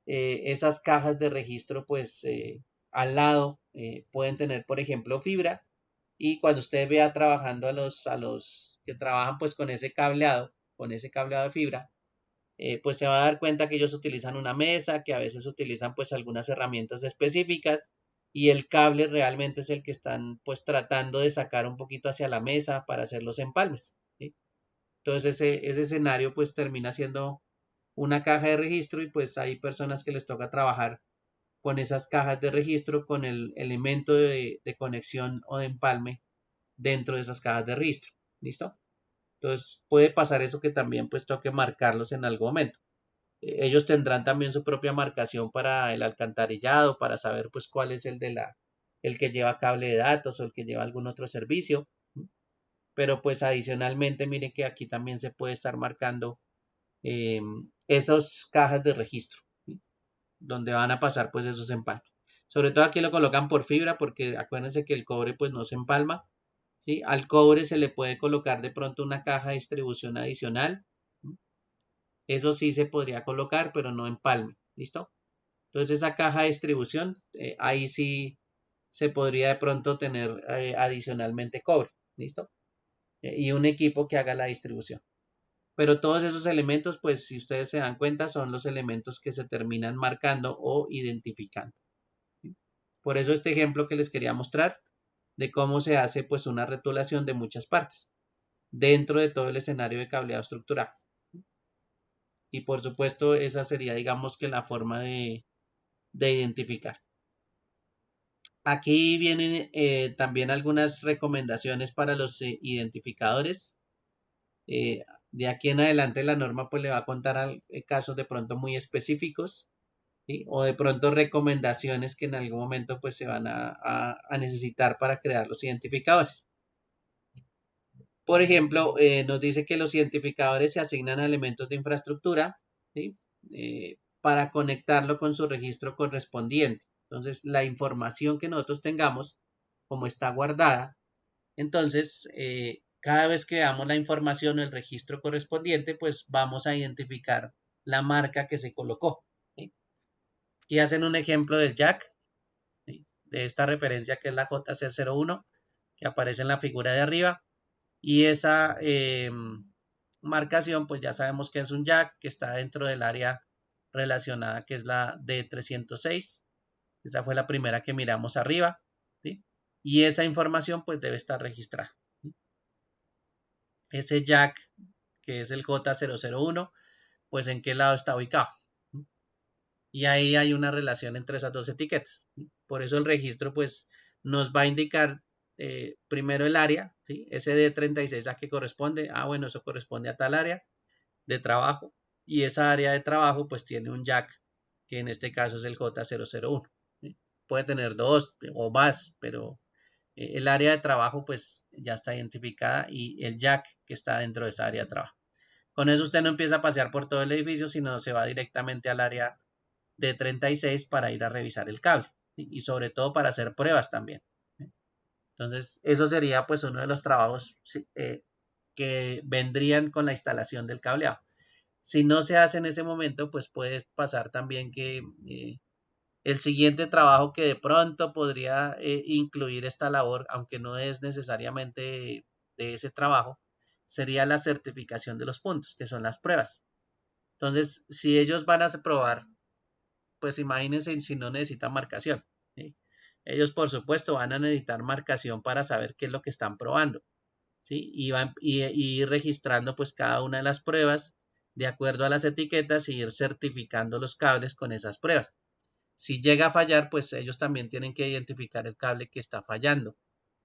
esas cajas de registro pues al lado pueden tener por ejemplo fibra y cuando usted vea trabajando a los que trabajan pues con ese cableado de fibra, pues se va a dar cuenta que ellos utilizan una mesa, que a veces utilizan pues algunas herramientas específicas y el cable realmente es el que están pues tratando de sacar un poquito hacia la mesa para hacer los empalmes, ¿sí? Entonces ese escenario pues termina siendo una caja de registro y pues hay personas que les toca trabajar con esas cajas de registro, con el elemento de conexión o de empalme dentro de esas cajas de registro. ¿Listo? Entonces puede pasar eso que también pues toque marcarlos en algún momento. Ellos tendrán también su propia marcación para el alcantarillado, para saber pues cuál es el que lleva cable de datos o el que lleva algún otro servicio. Pero pues adicionalmente miren que aquí también se puede estar marcando esas cajas de registro, ¿sí? Donde van a pasar pues esos empalmes. Sobre todo aquí lo colocan por fibra porque acuérdense que el cobre pues no se empalma, ¿sí? Al cobre se le puede colocar de pronto una caja de distribución adicional. Eso sí se podría colocar, pero no empalme. ¿Listo? Entonces esa caja de distribución, ahí sí se podría de pronto tener adicionalmente cobre. ¿Listo? Y un equipo que haga la distribución. Pero todos esos elementos, pues si ustedes se dan cuenta, son los elementos que se terminan marcando o identificando. Por eso este ejemplo que les quería mostrar de cómo se hace pues una retulación de muchas partes dentro de todo el escenario de cableado estructurado. Y por supuesto esa sería digamos que la forma de identificar. Aquí vienen también algunas recomendaciones para los identificadores. De aquí en adelante la norma pues le va a contar casos de pronto muy específicos, ¿sí? O de pronto recomendaciones que en algún momento pues se van a necesitar para crear los identificadores. Por ejemplo, nos dice que los identificadores se asignan a elementos de infraestructura, ¿sí? Para conectarlo con su registro correspondiente. Entonces, la información que nosotros tengamos, como está guardada, entonces, cada vez que veamos la información o el registro correspondiente, pues vamos a identificar la marca que se colocó, ¿sí? Aquí hacen un ejemplo del jack, ¿sí? De esta referencia que es la JC01, que aparece en la figura de arriba. Y esa marcación, pues ya sabemos que es un jack que está dentro del área relacionada, que es la D306. Esa fue la primera que miramos arriba, ¿sí? Y esa información, pues debe estar registrada, ¿sí? Ese jack, que es el J001, pues en qué lado está ubicado. ¿Sí? Y ahí hay una relación entre esas dos etiquetas, ¿sí? Por eso el registro, pues, nos va a indicar primero el área, ¿sí? Ese D36 a qué corresponde. Ah, bueno, eso corresponde a tal área de trabajo. Y esa área de trabajo, pues, tiene un jack, que en este caso es el J001. ¿Sí? Puede tener dos o más, pero el área de trabajo, pues, ya está identificada y el jack que está dentro de esa área de trabajo. Con eso usted no empieza a pasear por todo el edificio, sino se va directamente al área de 36 para ir a revisar el cable, ¿sí? Y sobre todo para hacer pruebas también, ¿sí? Entonces, eso sería pues uno de los trabajos, ¿sí? Que vendrían con la instalación del cableado. Si no se hace en ese momento, pues puede pasar también que el siguiente trabajo que de pronto podría incluir esta labor, aunque no es necesariamente de ese trabajo, sería la certificación de los puntos, que son las pruebas. Entonces, si ellos van a probar, pues imagínense si no necesitan marcación, ¿sí? Ellos, por supuesto, van a necesitar marcación para saber qué es lo que están probando, ¿sí? Y ir registrando pues cada una de las pruebas de acuerdo a las etiquetas y ir certificando los cables con esas pruebas. Si llega a fallar, pues ellos también tienen que identificar el cable que está fallando,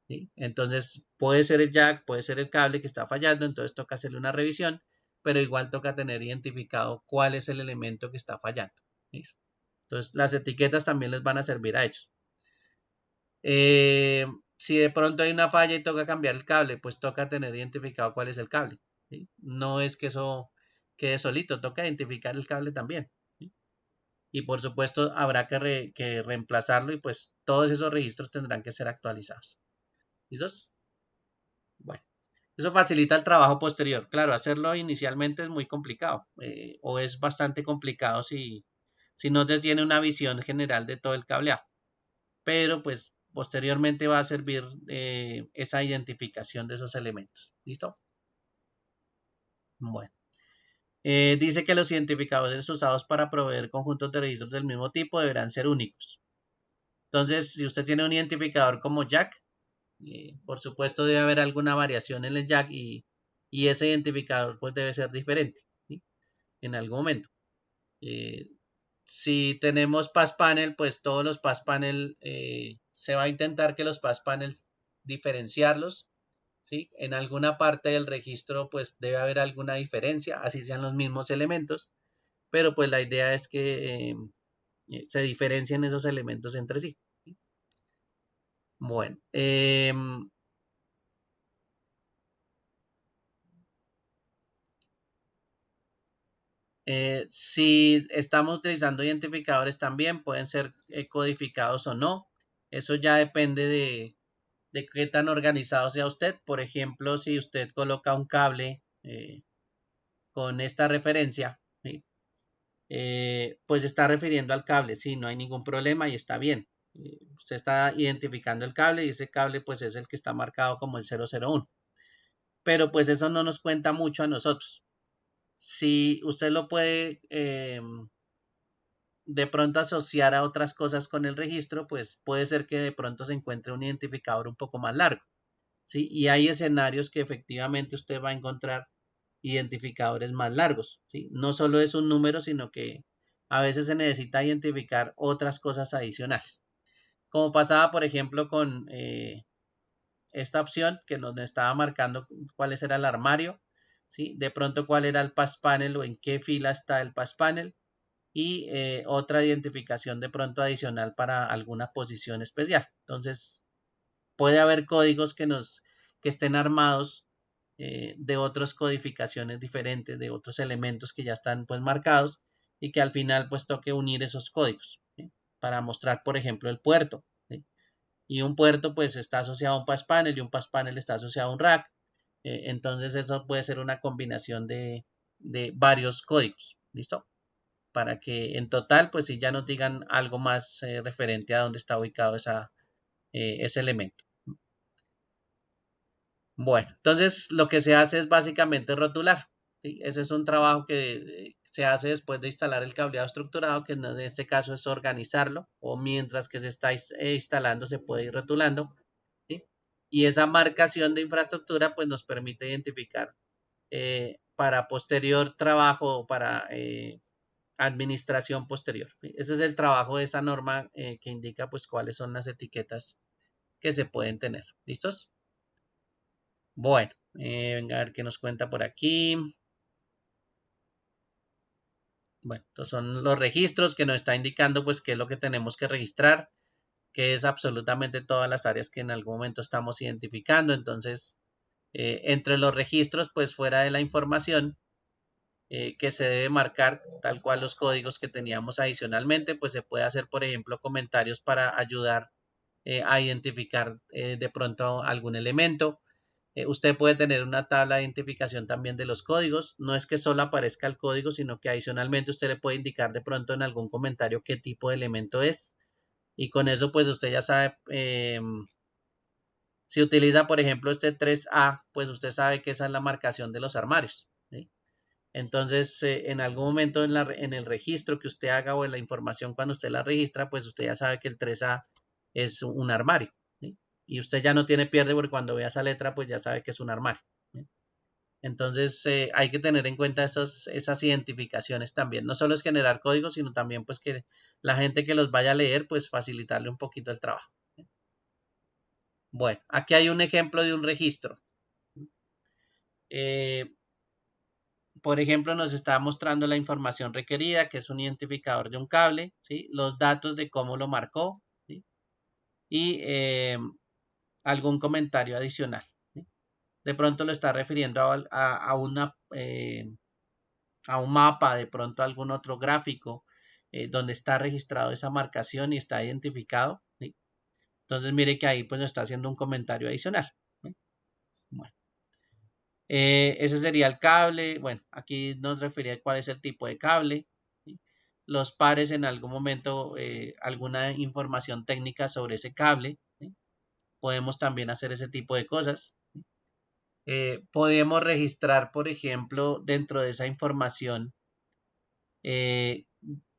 ¿sí? Entonces, puede ser el jack, puede ser el cable que está fallando, entonces toca hacerle una revisión, pero igual toca tener identificado cuál es el elemento que está fallando, ¿sí? Entonces, las etiquetas también les van a servir a ellos. Si de pronto hay una falla y toca cambiar el cable, pues toca tener identificado cuál es el cable, ¿sí? No es que eso quede solito, toca identificar el cable también, ¿sí? Y por supuesto habrá que reemplazarlo y pues todos esos registros tendrán que ser actualizados. ¿Listos? Bueno, eso facilita el trabajo posterior. Claro, hacerlo inicialmente es muy complicado o es bastante complicado si no se tiene una visión general de todo el cableado. Pero pues posteriormente va a servir esa identificación de esos elementos. ¿Listo? Bueno. Dice que los identificadores usados para proveer conjuntos de registros del mismo tipo deberán ser únicos. Entonces, si usted tiene un identificador como jack, por supuesto debe haber alguna variación en el jack y y ese identificador pues debe ser diferente, ¿sí? En algún momento. Si tenemos pass panel, pues todos los pass panel, se va a intentar que los pass panel diferenciarlos, ¿sí? En alguna parte del registro pues debe haber alguna diferencia, así sean los mismos elementos, pero pues la idea es que se diferencien esos elementos entre sí. Bueno, si estamos utilizando identificadores también, pueden ser codificados o no. Eso ya depende de qué tan organizado sea usted. Por ejemplo, si usted coloca un cable con esta referencia, ¿sí? Pues está refiriendo al cable, sí, no hay ningún problema y está bien. Usted está identificando el cable y ese cable pues es el que está marcado como el 001. Pero pues eso no nos cuenta mucho a nosotros. Si usted lo puede de pronto asociar a otras cosas con el registro, pues puede ser que de pronto se encuentre un identificador un poco más largo, ¿sí? Y hay escenarios que efectivamente usted va a encontrar identificadores más largos, ¿sí? No solo es un número, sino que a veces se necesita identificar otras cosas adicionales. Como pasaba, por ejemplo, con esta opción que nos estaba marcando cuál era el armario, ¿sí? De pronto cuál era el pass panel o en qué fila está el pass panel y otra identificación de pronto adicional para alguna posición especial. Entonces, puede haber códigos que estén armados de otras codificaciones diferentes, de otros elementos que ya están pues marcados y que al final pues toque unir esos códigos, ¿sí? Para mostrar, por ejemplo, el puerto, ¿sí? Y un puerto pues está asociado a un pass panel y un pass panel está asociado a un rack. Entonces eso puede ser una combinación de varios códigos. ¿Listo? Para que en total pues si ya nos digan algo más referente a dónde está ubicado ese elemento. Bueno, entonces lo que se hace es básicamente rotular, ¿sí? Ese es un trabajo que se hace después de instalar el cableado estructurado, que en este caso es organizarlo, o mientras que se está instalando se puede ir rotulando, ¿sí? Y esa marcación de infraestructura pues nos permite identificar para posterior trabajo o para administración posterior, ¿sí? Ese es el trabajo de esa norma que indica pues cuáles son las etiquetas que se pueden tener. ¿Listos? Bueno, venga a ver qué nos cuenta por aquí. Bueno, estos son los registros que nos está indicando pues qué es lo que tenemos que registrar, que es absolutamente todas las áreas que en algún momento estamos identificando. Entonces, entre los registros, pues fuera de la información que se debe marcar, tal cual los códigos que teníamos adicionalmente, pues se puede hacer, por ejemplo, comentarios para ayudar a identificar de pronto algún elemento. Usted puede tener una tabla de identificación también de los códigos. No es que solo aparezca el código, sino que adicionalmente usted le puede indicar de pronto en algún comentario qué tipo de elemento es. Y con eso, pues usted ya sabe, si utiliza, por ejemplo, este 3A, pues usted sabe que esa es la marcación de los armarios, ¿sí? Entonces, en algún momento en el registro que usted haga o en la información cuando usted la registra, pues usted ya sabe que el 3A es un armario, ¿sí? Y usted ya no tiene pierde porque cuando vea esa letra, pues ya sabe que es un armario, ¿sí? Entonces, hay que tener en cuenta esas identificaciones también. No solo es generar códigos, sino también pues que la gente que los vaya a leer, pues facilitarle un poquito el trabajo. Bueno, aquí hay un ejemplo de un registro. Eh, por ejemplo, nos está mostrando la información requerida, que es un identificador de un cable, ¿sí? Los datos de cómo lo marcó, ¿sí? Y algún comentario adicional, ¿sí? De pronto lo está refiriendo a un mapa, de pronto a algún otro gráfico donde está registrado esa marcación y está identificado, ¿sí? Entonces mire que ahí pues nos está haciendo un comentario adicional, ¿sí? Bueno. Ese sería el cable. Bueno, aquí nos refería a cuál es el tipo de cable, ¿sí? Los pares en algún momento, alguna información técnica sobre ese cable, ¿sí? Podemos también hacer ese tipo de cosas. Podemos registrar, por ejemplo, dentro de esa información, eh,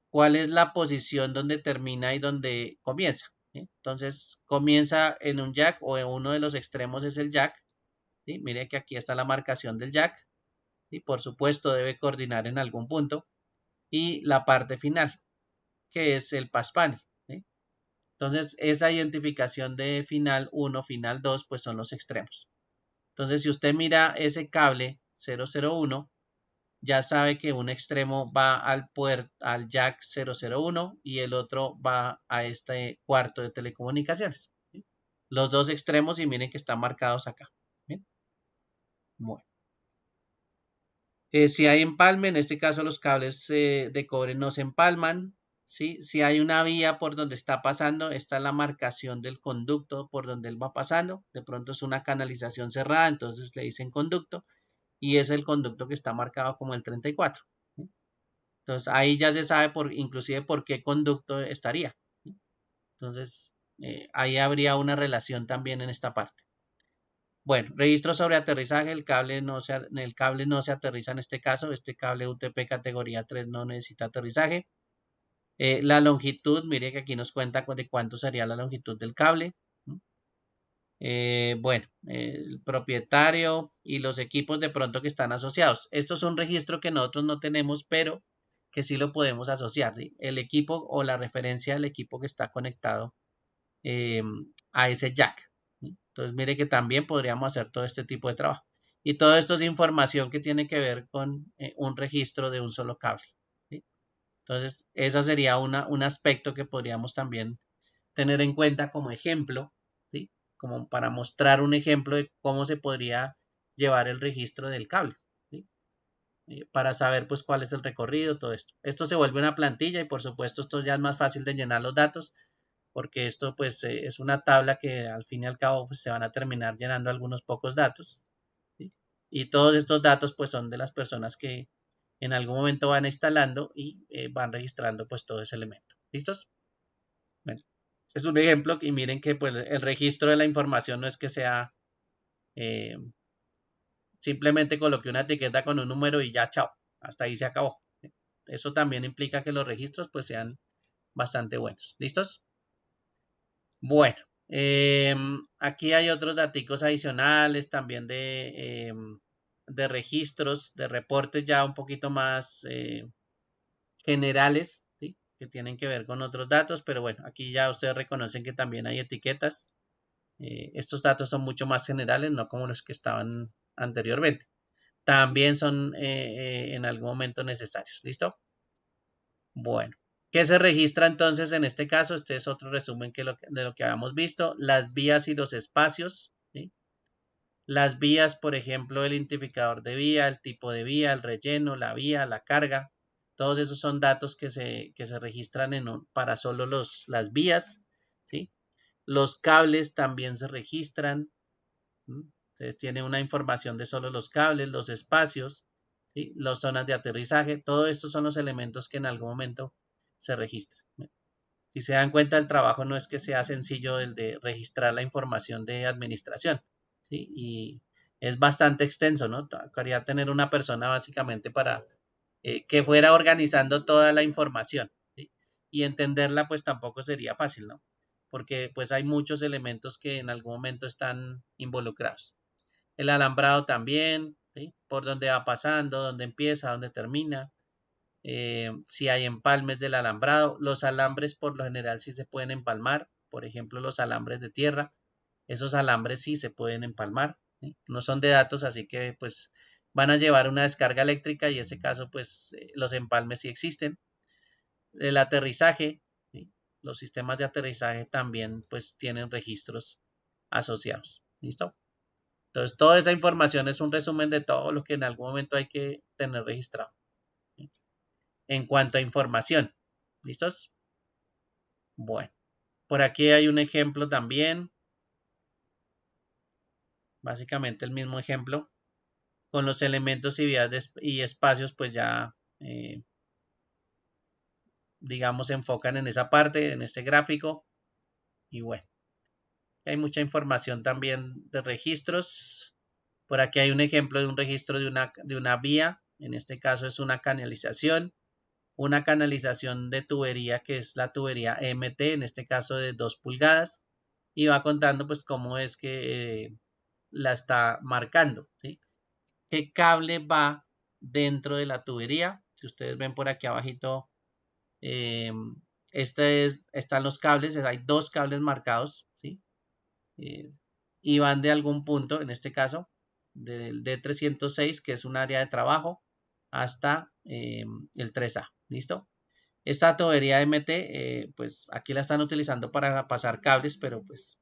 cuál es la posición donde termina y donde comienza, ¿sí? Entonces, comienza en un jack o en uno de los extremos es el jack, ¿sí? Mire que aquí está la marcación del jack y por supuesto debe coordinar en algún punto y la parte final que es el pass panel, ¿sí? Entonces esa identificación de final 1, final 2 pues son los extremos. Entonces si usted mira ese cable 001 ya sabe que un extremo va al jack 001 y el otro va a este cuarto de telecomunicaciones, ¿sí? Los dos extremos y miren que están marcados acá, ¿sí? Bueno. Si hay empalme, en este caso los cables de cobre no se empalman, ¿sí? Si hay una vía por donde está pasando, esta es la marcación del conducto por donde él va pasando. De pronto es una canalización cerrada, entonces le dicen conducto y es el conducto que está marcado como el 34, ¿sí? Entonces ahí ya se sabe inclusive por qué conducto estaría, ¿sí? Entonces ahí habría una relación también en esta parte. Bueno, registro sobre aterrizaje, el cable no se aterriza en este cable UTP categoría 3 no necesita aterrizaje. La longitud, mire que aquí nos cuenta de cuánto sería la longitud del cable. Bueno, el propietario y los equipos de pronto que están asociados. Esto es un registro que nosotros no tenemos, pero que sí lo podemos asociar, ¿sí? El equipo o la referencia del equipo que está conectado eh, a ese jack, ¿sí? Entonces, mire que también podríamos hacer todo este tipo de trabajo. Y todo esto es información que tiene que ver con un registro de un solo cable, ¿sí? Entonces, eso sería un aspecto que podríamos también tener en cuenta como ejemplo, ¿sí? Como para mostrar un ejemplo de cómo se podría llevar el registro del cable, ¿sí? Para saber pues cuál es el recorrido, todo esto. Esto se vuelve una plantilla y por supuesto esto ya es más fácil de llenar los datos porque esto pues es una tabla que al fin y al cabo pues, se van a terminar llenando algunos pocos datos, ¿sí? Y todos estos datos pues son de las personas que en algún momento van instalando y van registrando pues todo ese elemento. ¿Listos? Bueno, es un ejemplo y miren que pues el registro de la información no es que sea eh, simplemente coloque una etiqueta con un número y ya, chao, hasta ahí se acabó. Eso también implica que los registros pues sean bastante buenos. ¿Listos? Bueno, aquí hay otros datos adicionales también de registros, de reportes ya un poquito más generales, ¿sí? Que tienen que ver con otros datos, pero bueno, aquí ya ustedes reconocen que también hay etiquetas. Estos datos son mucho más generales, no como los que estaban anteriormente. También son en algún momento necesarios. ¿Listo? Bueno, ¿qué se registra entonces en este caso? Este es otro resumen de lo que habíamos visto. Las vías y los espacios, ¿sí? Las vías, por ejemplo, el identificador de vía, el tipo de vía, el relleno, la vía, la carga. Todos esos son datos que se registran para solo las vías, ¿sí? Los cables también se registran. Entonces tiene una información de solo los cables, los espacios, ¿sí? Las zonas de aterrizaje. Todos estos son los elementos que en algún momento se registran. Si se dan cuenta, el trabajo no es que sea sencillo el de registrar la información de administración, ¿sí? Y es bastante extenso, ¿no? Quería tener una persona básicamente para que fuera organizando toda la información, ¿sí? Y entenderla pues tampoco sería fácil, ¿no? Porque pues hay muchos elementos que en algún momento están involucrados. El alambrado también, ¿sí? Por dónde va pasando, dónde empieza, dónde termina, si hay empalmes del alambrado. Los alambres por lo general sí se pueden empalmar, por ejemplo los alambres de tierra, esos alambres sí se pueden empalmar, ¿sí? No son de datos, así que pues van a llevar una descarga eléctrica y en ese caso pues los empalmes sí existen. El aterrizaje, ¿sí? Los sistemas de aterrizaje también pues tienen registros asociados. ¿Listo? Entonces, toda esa información es un resumen de todo lo que en algún momento hay que tener registrado. ¿Sí? En cuanto a información. ¿Listos? Bueno, por aquí hay un ejemplo también. Básicamente el mismo ejemplo. Con los elementos y vías y espacios, pues ya, digamos, se enfocan en esa parte, en este gráfico. Y bueno, hay mucha información también de registros. Por aquí hay un ejemplo de un registro de una vía. En este caso es una canalización. Una canalización de tubería que es la tubería MT, en este caso de 2 pulgadas, y va contando pues cómo es que la está marcando, ¿sí? ¿Qué cable va dentro de la tubería? Si ustedes ven por aquí abajito, están los cables, hay dos cables marcados, ¿sí? Y van de algún punto, en este caso, del D306, que es un área de trabajo, hasta el 3A, ¿listo? Esta tubería MT, pues aquí la están utilizando para pasar cables, pero pues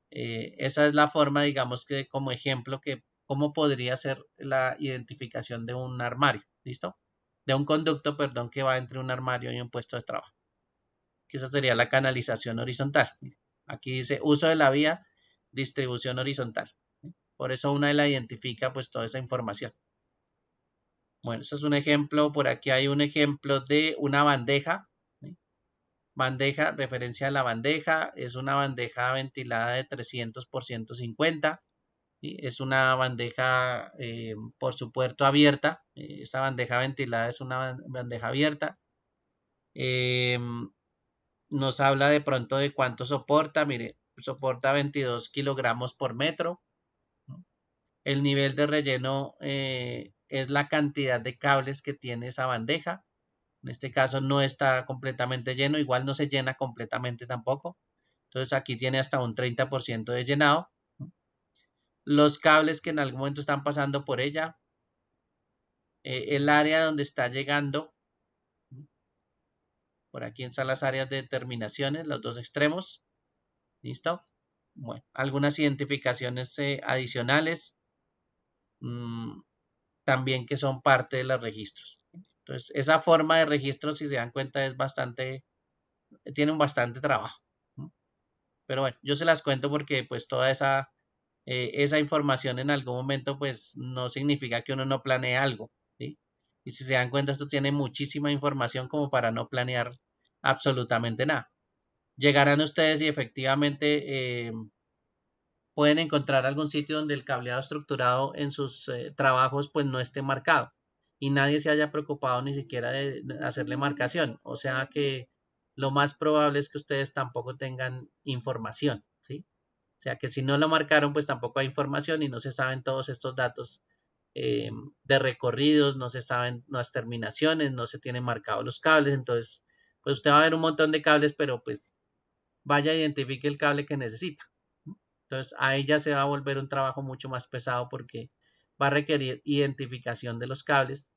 esa es la forma, digamos que como ejemplo, que cómo podría ser la identificación de un armario, ¿listo? De un conducto, perdón, que va entre un armario y un puesto de trabajo. Que esa sería la canalización horizontal. Aquí dice uso de la vía, distribución horizontal. Por eso una la identifica pues toda esa información. Bueno, eso es un ejemplo. Por aquí hay un ejemplo de una bandeja. ¿Sí? Bandeja, referencia a la bandeja. Es una bandeja ventilada de 300 por 150. ¿Sí? Es una bandeja por su puerto abierta. Esta bandeja ventilada es una bandeja abierta. Nos habla de pronto de cuánto soporta. Mire, soporta 22 kilogramos por metro. El nivel de relleno es la cantidad de cables que tiene esa bandeja. En este caso no está completamente lleno, igual no se llena completamente tampoco. Entonces aquí tiene hasta un 30% de llenado. Los cables que en algún momento están pasando por ella, el área donde está llegando, por aquí están las áreas de terminaciones, los dos extremos. ¿Listo? Bueno, algunas identificaciones adicionales. También que son parte de los registros. Entonces, esa forma de registro, si se dan cuenta, es bastante, tienen bastante trabajo. Pero bueno, yo se las cuento porque pues toda esa información en algún momento pues no significa que uno no planee algo, ¿sí? Y si se dan cuenta, esto tiene muchísima información como para no planear absolutamente nada. Llegarán ustedes y efectivamente pueden encontrar algún sitio donde el cableado estructurado en sus trabajos pues no esté marcado y nadie se haya preocupado ni siquiera de hacerle marcación. O sea que lo más probable es que ustedes tampoco tengan información, ¿sí? O sea que si no lo marcaron pues tampoco hay información y no se saben todos estos datos de recorridos, no se saben las terminaciones, no se tienen marcados los cables. Entonces pues usted va a ver un montón de cables, pero pues vaya, identifique el cable que necesita. Entonces ahí ya se va a volver un trabajo mucho más pesado porque va a requerir identificación de los cables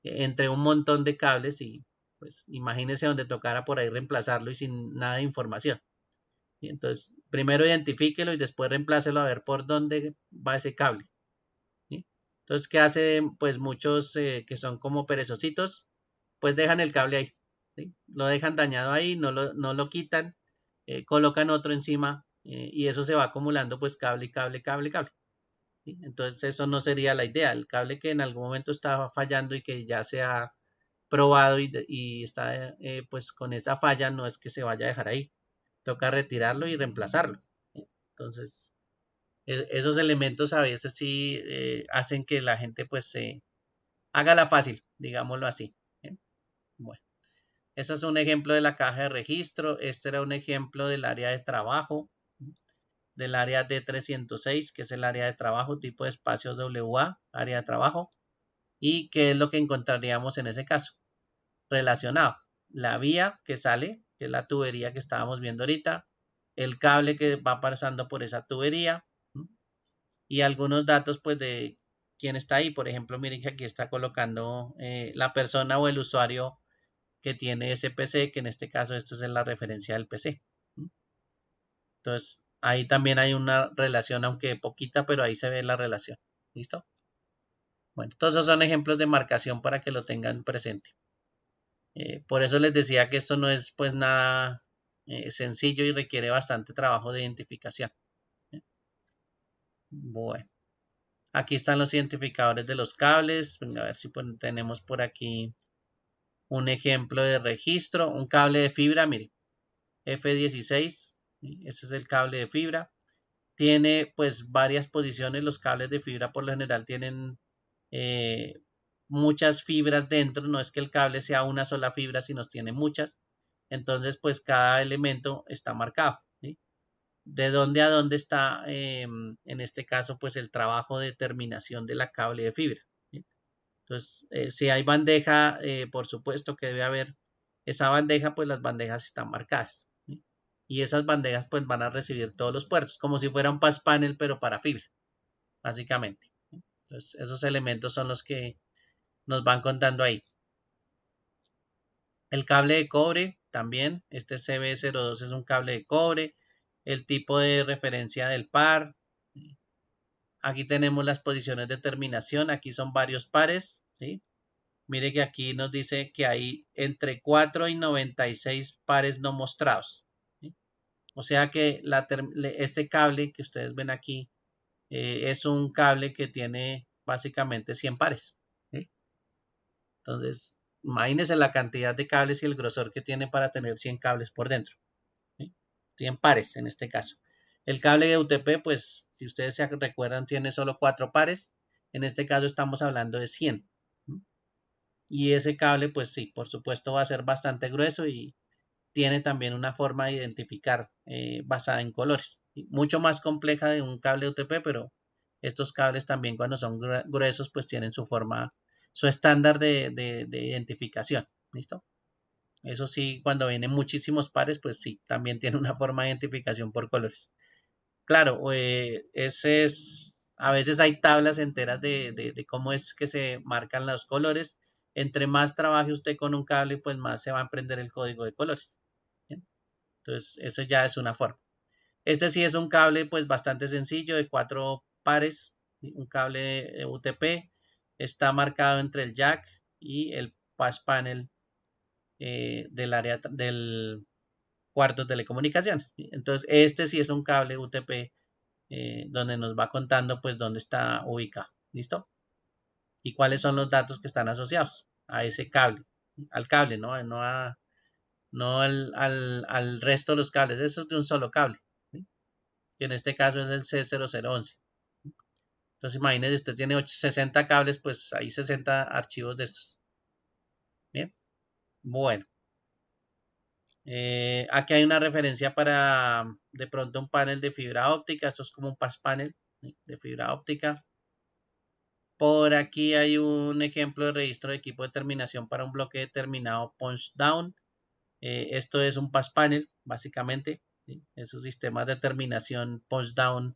entre un montón de cables y pues imagínese donde tocara por ahí reemplazarlo y sin nada de información. Y entonces primero identifíquelo y después reemplácelo a ver por dónde va ese cable. ¿Sí? Entonces, ¿qué hacen pues muchos que son como perezositos? Pues dejan el cable ahí. ¿Sí? Lo dejan dañado ahí, no lo quitan, colocan otro encima y eso se va acumulando pues cable, cable, cable, cable. ¿Sí? Entonces eso no sería la idea. El cable que en algún momento estaba fallando y que ya se ha probado y está pues con esa falla, no es que se vaya a dejar ahí. Toca retirarlo y reemplazarlo. ¿Sí? Entonces esos elementos a veces sí hacen que la gente pues se haga la fácil, digámoslo así. ¿Sí? Bueno. Ese es un ejemplo de la caja de registro. Este era un ejemplo del área de trabajo, del área D306, que es el área de trabajo, tipo de espacios WA, área de trabajo. ¿Y qué es lo que encontraríamos en ese caso? Relacionado. La vía que sale, que es la tubería que estábamos viendo ahorita, el cable que va pasando por esa tubería y algunos datos pues de quién está ahí. Por ejemplo, miren que aquí está colocando la persona o el usuario que tiene ese PC, que en este caso esta es la referencia del PC. Entonces, ahí también hay una relación, aunque poquita, pero ahí se ve la relación. ¿Listo? Bueno, todos esos son ejemplos de marcación para que lo tengan presente. Por eso les decía que esto no es pues nada sencillo y requiere bastante trabajo de identificación. Bueno, aquí están los identificadores de los cables. Venga, a ver si tenemos por aquí un ejemplo de registro. Un cable de fibra, mire, F16, ese es el cable de fibra. Tiene pues varias posiciones, los cables de fibra por lo general tienen eh, muchas fibras dentro, no es que el cable sea una sola fibra, sino tiene muchas. Entonces pues cada elemento está marcado. ¿Sí? de dónde a dónde está, en este caso, pues el trabajo de terminación de la cable de fibra. ¿Sí? Entonces, si hay bandeja, por supuesto que debe haber esa bandeja, pues las bandejas están marcadas. ¿Sí? Y esas bandejas pues van a recibir todos los puertos, como si fuera un pass panel, pero para fibra, básicamente. ¿Sí? Entonces, esos elementos son los que nos van contando ahí. El cable de cobre también, este CB02 es un cable de cobre, el tipo de referencia del par. Aquí tenemos las posiciones de terminación, aquí son varios pares, ¿sí? Mire que aquí nos dice que hay entre 4 y 96 pares no mostrados, ¿sí? O sea que este cable que ustedes ven aquí es un cable que tiene básicamente 100 pares, ¿sí? Entonces, imagínense la cantidad de cables y el grosor que tiene para tener 100 cables por dentro, ¿sí? 100 pares en este caso. El cable de UTP, pues, si ustedes se recuerdan, tiene solo 4 pares. En este caso estamos hablando de 100. ¿Sí? Y ese cable, pues sí, por supuesto va a ser bastante grueso y tiene también una forma de identificar basada en colores. ¿Sí? Mucho más compleja de un cable UTP, pero estos cables también cuando son gruesos, pues tienen su forma, su estándar de identificación. ¿Listo? Eso sí, cuando vienen muchísimos pares, pues sí, también tiene una forma de identificación por colores. Claro, ese es, a veces hay tablas enteras de cómo es que se marcan los colores. Entre más trabaje usted con un cable, pues más se va a aprender el código de colores. ¿Bien? Entonces, eso ya es una forma. Este sí es un cable, pues bastante sencillo, de 4 pares, ¿sí? Un cable UTP. Está marcado entre el jack y el patch panel del área del cuarto de telecomunicaciones. ¿Sí? Entonces, este sí es un cable UTP donde nos va contando pues dónde está ubicado. ¿Listo? Y cuáles son los datos que están asociados a ese cable, al cable, ¿no? No al resto de los cables. Eso es de un solo cable. ¿Sí? Que en este caso es el C0011. Entonces imagínese, usted tiene 60 cables, pues hay 60 archivos de estos. Bien, bueno. Aquí hay una referencia para de pronto un panel de fibra óptica. Esto es como un pass panel, ¿sí? De fibra óptica. Por aquí hay un ejemplo de registro de equipo de terminación para un bloque determinado punch down. Esto es un pass panel, básicamente. ¿Sí? Esos sistemas de terminación punch down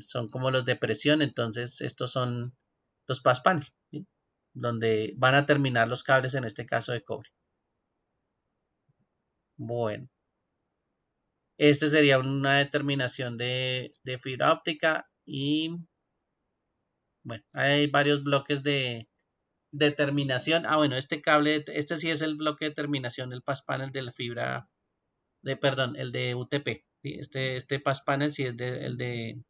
son como los de presión, entonces estos son los pass panel, ¿sí? Donde van a terminar los cables, en este caso de cobre. Bueno, este sería una determinación de fibra óptica y bueno, hay varios bloques de determinación. Ah, bueno, este cable, este sí es el bloque de terminación, el pass panel de la fibra, perdón, el de UTP. ¿Sí? Este pass panel sí es el del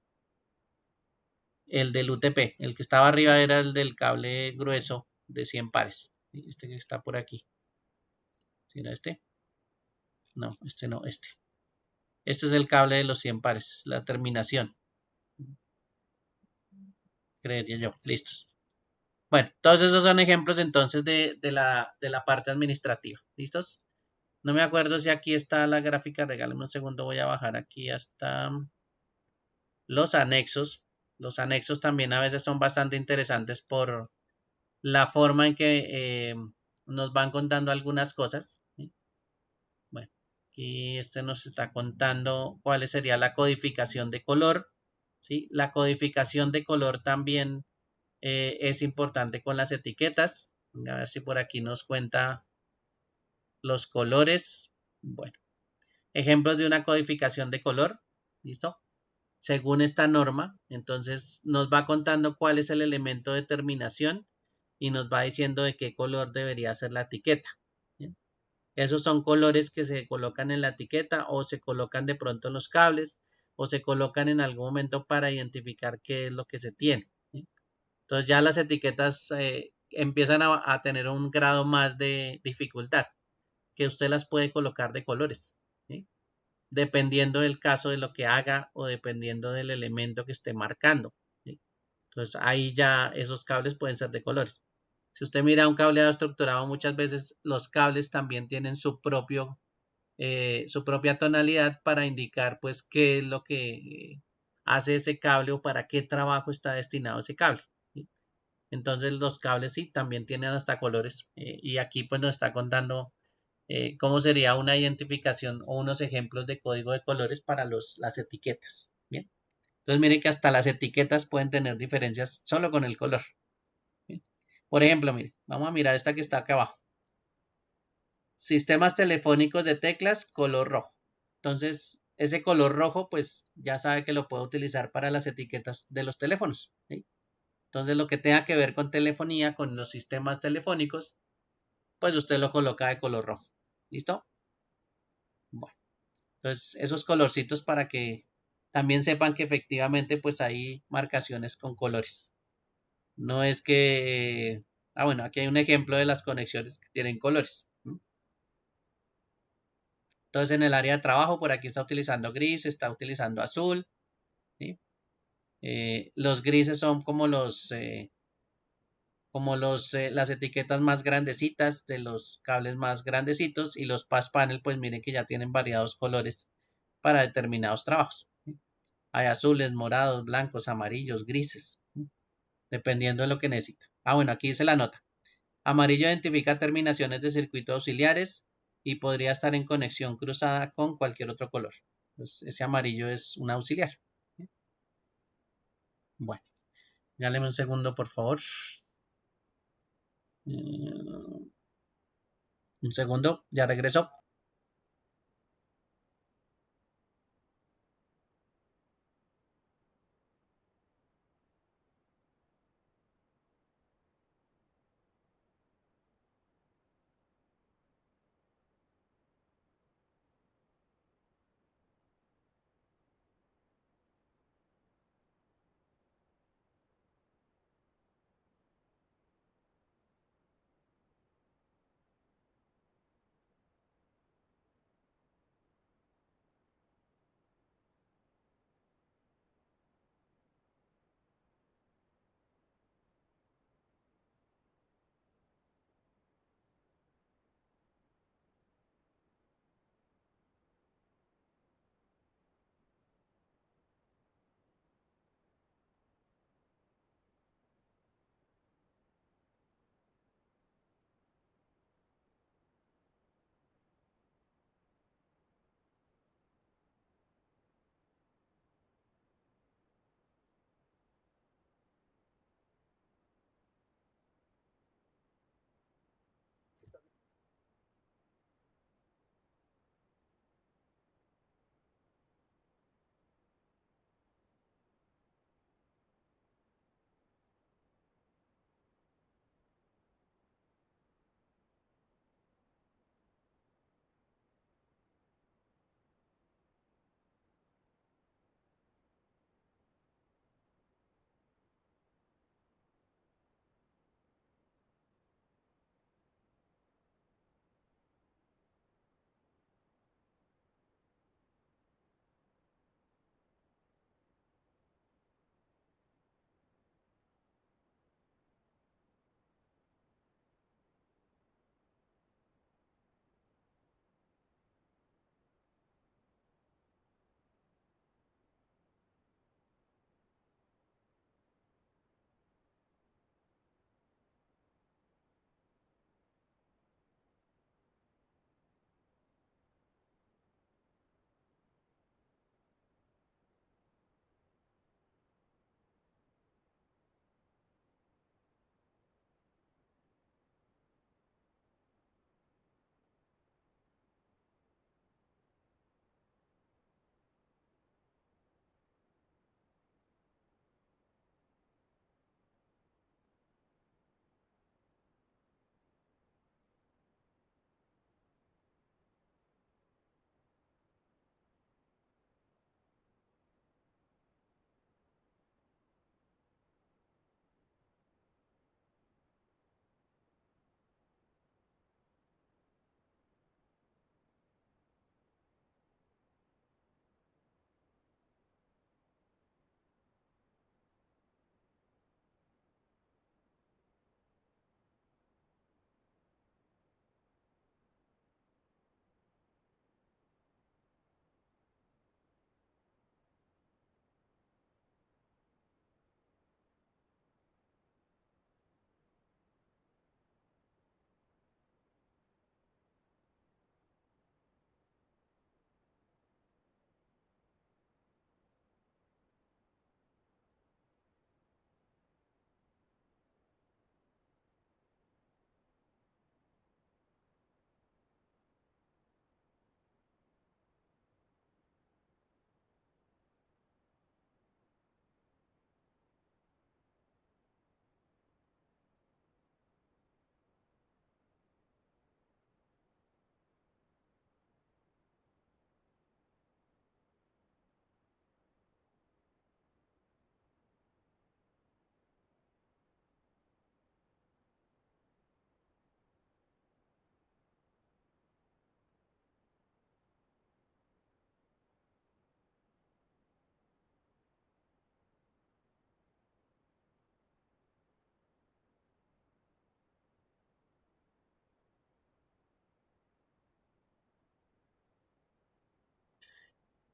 UTP. El que estaba arriba era el del cable grueso de 100 pares. ¿Sí? Este que está por aquí. ¿Sí era este? No, este no, este. Este es el cable de los 100 pares, la terminación. Creería yo. Listos. Bueno, todos esos son ejemplos entonces de la parte administrativa. ¿Listos? No me acuerdo si aquí está la gráfica, regálame un segundo, voy a bajar aquí hasta los anexos. Los anexos también a veces son bastante interesantes por la forma en que nos van contando algunas cosas. ¿Sí? Bueno, aquí este nos está contando cuál sería la codificación de color. ¿Sí? La codificación de color también es importante con las etiquetas. A ver si por aquí nos cuenta los colores. Bueno. Ejemplos de una codificación de color. ¿Listo? Según esta norma, entonces nos va contando cuál es el elemento de terminación y nos va diciendo de qué color debería ser la etiqueta. ¿Bien? Esos son colores que se colocan en la etiqueta o se colocan de pronto en los cables o se colocan en algún momento para identificar qué es lo que se tiene. ¿Sí? Entonces ya las etiquetas empiezan a tener un grado más de dificultad, que usted las puede colocar de colores. ¿Sí? Dependiendo del caso de lo que haga o dependiendo del elemento que esté marcando. ¿Sí? Entonces ahí ya esos cables pueden ser de colores. Si usted mira un cableado estructurado, muchas veces los cables también tienen su propio su propia tonalidad para indicar pues qué es lo que hace ese cable o para qué trabajo está destinado ese cable. ¿Sí? Entonces los cables sí también tienen hasta colores y aquí pues nos está contando cómo sería una identificación o unos ejemplos de código de colores para las etiquetas. Bien. Entonces miren que hasta las etiquetas pueden tener diferencias solo con el color. Bien. Por ejemplo, miren, vamos a mirar esta que está acá abajo. Sistemas telefónicos de teclas, color rojo. Entonces, ese color rojo, pues ya sabe que lo puede utilizar para las etiquetas de los teléfonos. ¿Sí? Entonces, lo que tenga que ver con telefonía, con los sistemas telefónicos, pues usted lo coloca de color rojo. ¿Listo? Bueno, entonces esos colorcitos para que también sepan que efectivamente pues hay marcaciones con colores. No es que, bueno, aquí hay un ejemplo de las conexiones que tienen colores. Entonces en el área de trabajo por aquí está utilizando gris, está utilizando azul. ¿Sí? Los grises son las etiquetas más grandecitas de los cables más grandecitos y los pass panel pues miren que ya tienen variados colores para determinados trabajos. ¿Sí? Hay azules, morados, blancos, amarillos, grises, ¿sí? Dependiendo de lo que necesita. Bueno, aquí dice la nota. Amarillo identifica terminaciones de circuitos auxiliares y podría estar en conexión cruzada con cualquier otro color. Pues ese amarillo es un auxiliar. ¿Sí? Bueno, dale un segundo, por favor. Un segundo, ya regresó.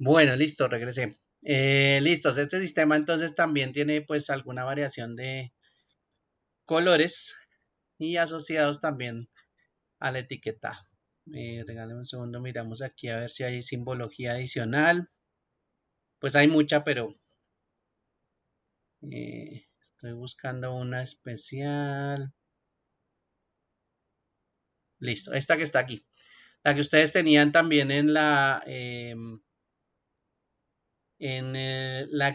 Bueno, listo, regresé. Listos, este sistema entonces también tiene pues alguna variación de colores y asociados también al etiquetado. Regálame un segundo, miramos aquí a ver si hay simbología adicional. Pues hay mucha, pero estoy buscando una especial. Listo, esta que está aquí. La que ustedes tenían también en la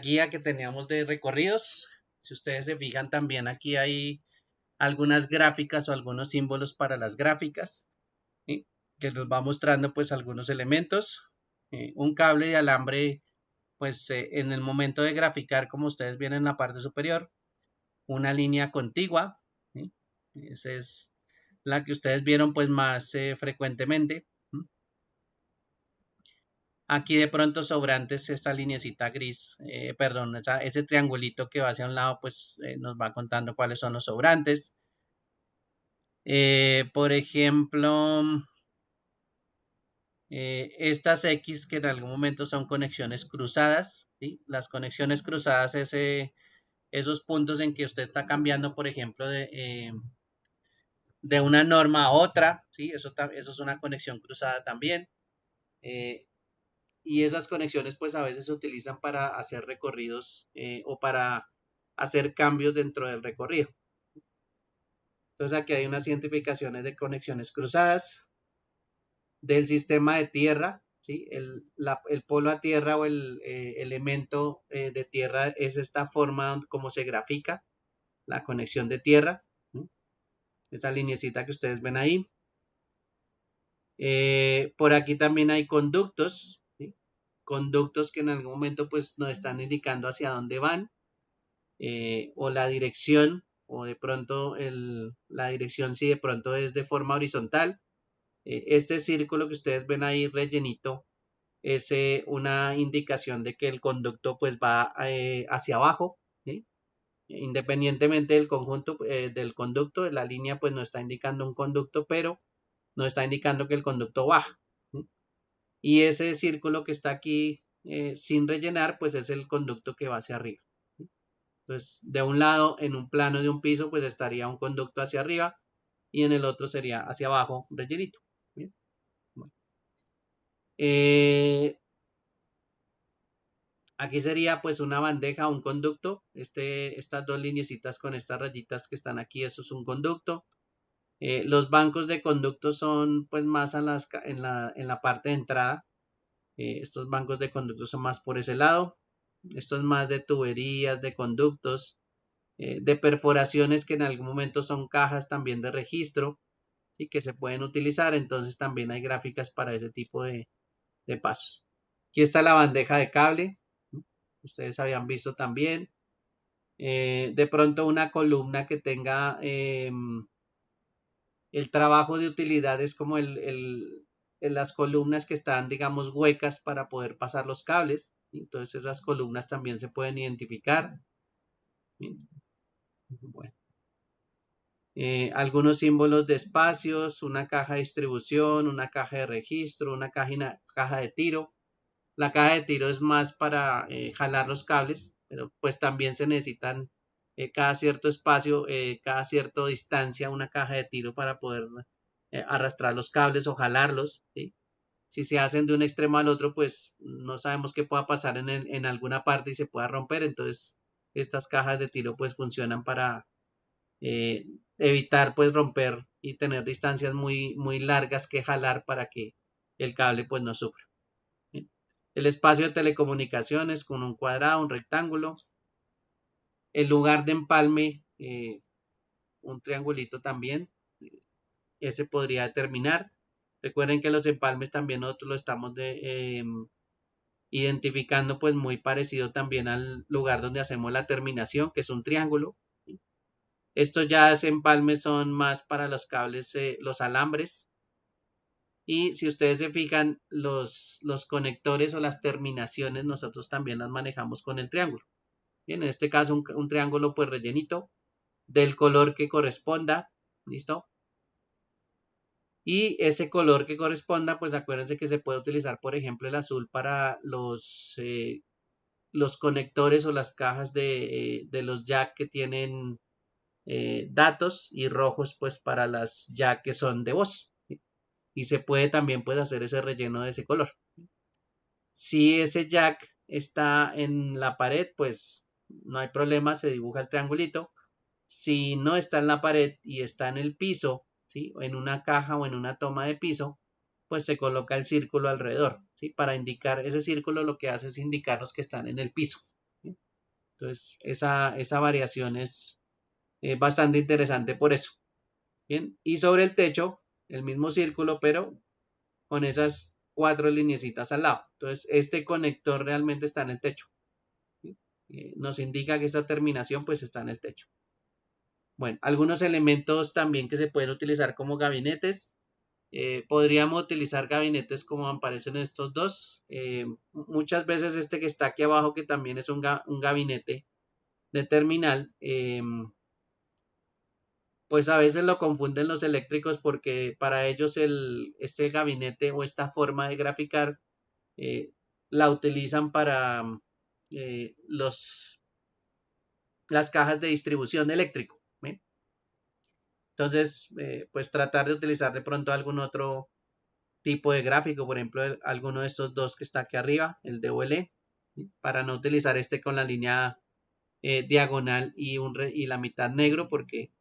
guía que teníamos de recorridos. Si ustedes se fijan, también aquí hay algunas gráficas o algunos símbolos para las gráficas, ¿sí? Que nos va mostrando pues algunos elementos. Un cable de alambre, pues en el momento de graficar, como ustedes ven en la parte superior, una línea contigua, ¿sí? Esa es la que ustedes vieron pues más frecuentemente. Aquí de pronto sobrantes, esta linecita gris, perdón, ese triangulito que va hacia un lado, pues nos va contando cuáles son los sobrantes. Por ejemplo, estas X que en algún momento son conexiones cruzadas, ¿sí? Las conexiones cruzadas es esos puntos en que usted está cambiando, por ejemplo, de una norma a otra, ¿sí? Eso es una conexión cruzada también. Eh, y esas conexiones pues a veces se utilizan para hacer recorridos o para hacer cambios dentro del recorrido. Entonces aquí hay unas identificaciones de conexiones cruzadas del sistema de tierra, ¿sí? El polo a tierra o el elemento de tierra es esta forma como se grafica la conexión de tierra, ¿sí? Esa linecita que ustedes ven ahí. Por aquí también hay conductos, ¿sí? Conductos que en algún momento pues nos están indicando hacia dónde van o la dirección o de pronto la dirección si de pronto es de forma horizontal. Este círculo que ustedes ven ahí rellenito es una indicación de que el conducto pues va hacia abajo, ¿sí? Independientemente del conjunto del conducto, la línea pues no está indicando un conducto, pero no está indicando que el conducto baja, ¿sí? Y ese círculo que está aquí sin rellenar pues es el conducto que va hacia arriba, ¿sí? Entonces, de un lado, en un plano de un piso, pues estaría un conducto hacia arriba y en el otro sería hacia abajo, rellenito. ¿Bien? Bueno. Eh, Aquí sería pues una bandeja, un conducto. Estas dos lineecitas con estas rayitas que están aquí, eso es un conducto. Los bancos de conducto son pues más en la parte de entrada. Estos bancos de conducto son más por ese lado. Esto es más de tuberías, de conductos, de perforaciones que en algún momento son cajas también de registro y que se pueden utilizar. Entonces también hay gráficas para ese tipo de pasos. Aquí está la bandeja de cable. Ustedes habían visto también. De pronto una columna que tenga el trabajo de utilidad es como las columnas que están, digamos, huecas para poder pasar los cables. Entonces esas columnas también se pueden identificar. Bueno. Algunos símbolos de espacios, una caja de distribución, una caja de registro, una caja de tiro. La caja de tiro es más para jalar los cables, pero pues también se necesitan cada cierto espacio, cada cierta distancia, una caja de tiro para poder arrastrar los cables o jalarlos, ¿sí? Si se hacen de un extremo al otro, pues no sabemos qué pueda pasar en alguna parte y se pueda romper. Entonces, estas cajas de tiro pues funcionan para eh, evitar pues romper y tener distancias muy largas que jalar para que el cable pues no sufra. ¿Sí? El espacio de telecomunicaciones con un cuadrado, un rectángulo. El lugar de empalme, un triangulito también. Ese podría determinar. Recuerden que los empalmes también nosotros lo estamos identificando pues muy parecido también al lugar donde hacemos la terminación, que es un triángulo. ¿Sí? Estos ya empalmes son más para los cables, los alambres. Y si ustedes se fijan, los conectores o las terminaciones nosotros también las manejamos con el triángulo. Bien, en este caso un triángulo pues rellenito del color que corresponda. ¿Listo? Y ese color que corresponda, pues acuérdense que se puede utilizar, por ejemplo, el azul para los conectores o las cajas de los jack que tienen datos, y rojos pues para las jack que son de voz. ¿Sí? Y se puede también pues hacer ese relleno de ese color. Si ese jack está en la pared, pues no hay problema, se dibuja el triangulito. Si no está en la pared y está en el piso, ¿sí? O en una caja o en una toma de piso, pues se coloca el círculo alrededor, ¿sí? Para indicar, ese círculo lo que hace es indicarnos que están en el piso. ¿Sí? Entonces, esa variación es bastante interesante por eso. Bien, y sobre el techo, el mismo círculo, pero con esas 4 lineecitas al lado. Entonces, este conector realmente está en el techo. ¿Sí? Nos indica que esta terminación pues está en el techo. Bueno, algunos elementos también que se pueden utilizar como gabinetes. Podríamos utilizar gabinetes como aparecen estos dos. Muchas veces este que está aquí abajo, que también es un gabinete de terminal, pues a veces lo confunden los eléctricos porque para ellos este gabinete o esta forma de graficar eh, la utilizan para las cajas de distribución eléctrico. ¿Sí? Entonces, pues tratar de utilizar de pronto algún otro tipo de gráfico, por ejemplo, alguno de estos dos que está aquí arriba, el DOL, ¿sí? Para no utilizar este con la línea diagonal y la mitad negro, porque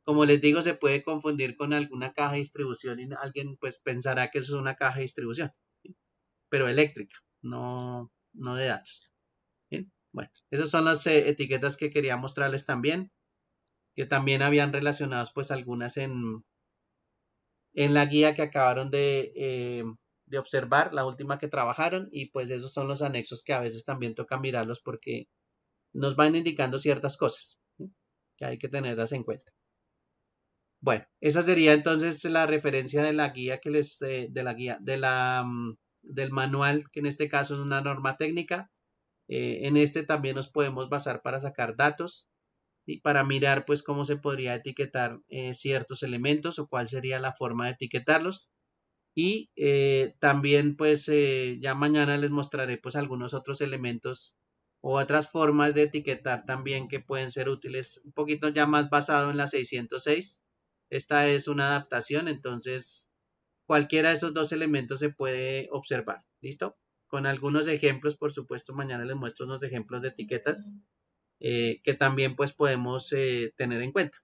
como les digo, se puede confundir con alguna caja de distribución y alguien pues pensará que eso es una caja de distribución, ¿sí? Pero eléctrica, no de datos. ¿Bien? Bueno, esas son las etiquetas que quería mostrarles también, que también habían relacionados pues algunas en la guía que acabaron de observar, la última que trabajaron, y pues esos son los anexos que a veces también toca mirarlos porque nos van indicando ciertas cosas, ¿sí? Que hay que tenerlas en cuenta. Bueno, esa sería entonces la referencia de la guía de la guía, del manual, que en este caso es una norma técnica. En este también nos podemos basar para sacar datos y para mirar pues cómo se podría etiquetar ciertos elementos o cuál sería la forma de etiquetarlos. Y también pues ya mañana les mostraré pues algunos otros elementos o otras formas de etiquetar también que pueden ser útiles, un poquito ya más basado en la 606. Esta es una adaptación, entonces cualquiera de esos dos elementos se puede observar. ¿Listo? Con algunos ejemplos, por supuesto, mañana les muestro unos ejemplos de etiquetas que también pues podemos tener en cuenta.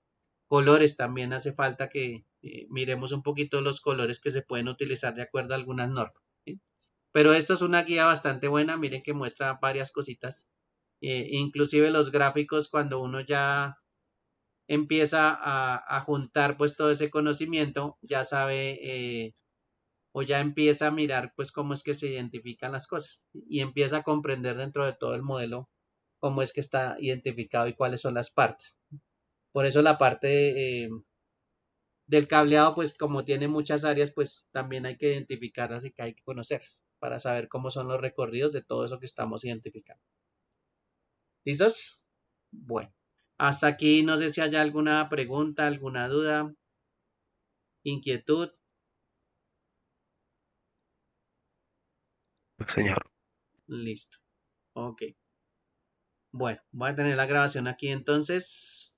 Colores también hace falta que miremos un poquito los colores que se pueden utilizar de acuerdo a algunas normas. ¿Sí? Pero esto es una guía bastante buena, miren que muestra varias cositas, inclusive los gráficos cuando uno ya empieza a juntar pues todo ese conocimiento, ya sabe o ya empieza a mirar pues cómo es que se identifican las cosas y empieza a comprender dentro de todo el modelo cómo es que está identificado y cuáles son las partes. Por eso la parte del cableado, pues como tiene muchas áreas, pues también hay que identificarlas y que hay que conocerlas para saber cómo son los recorridos de todo eso que estamos identificando. ¿Listos? Bueno, hasta aquí no sé si hay alguna pregunta, alguna duda, inquietud. Señor. Listo. Ok. Bueno, voy a tener la grabación aquí entonces.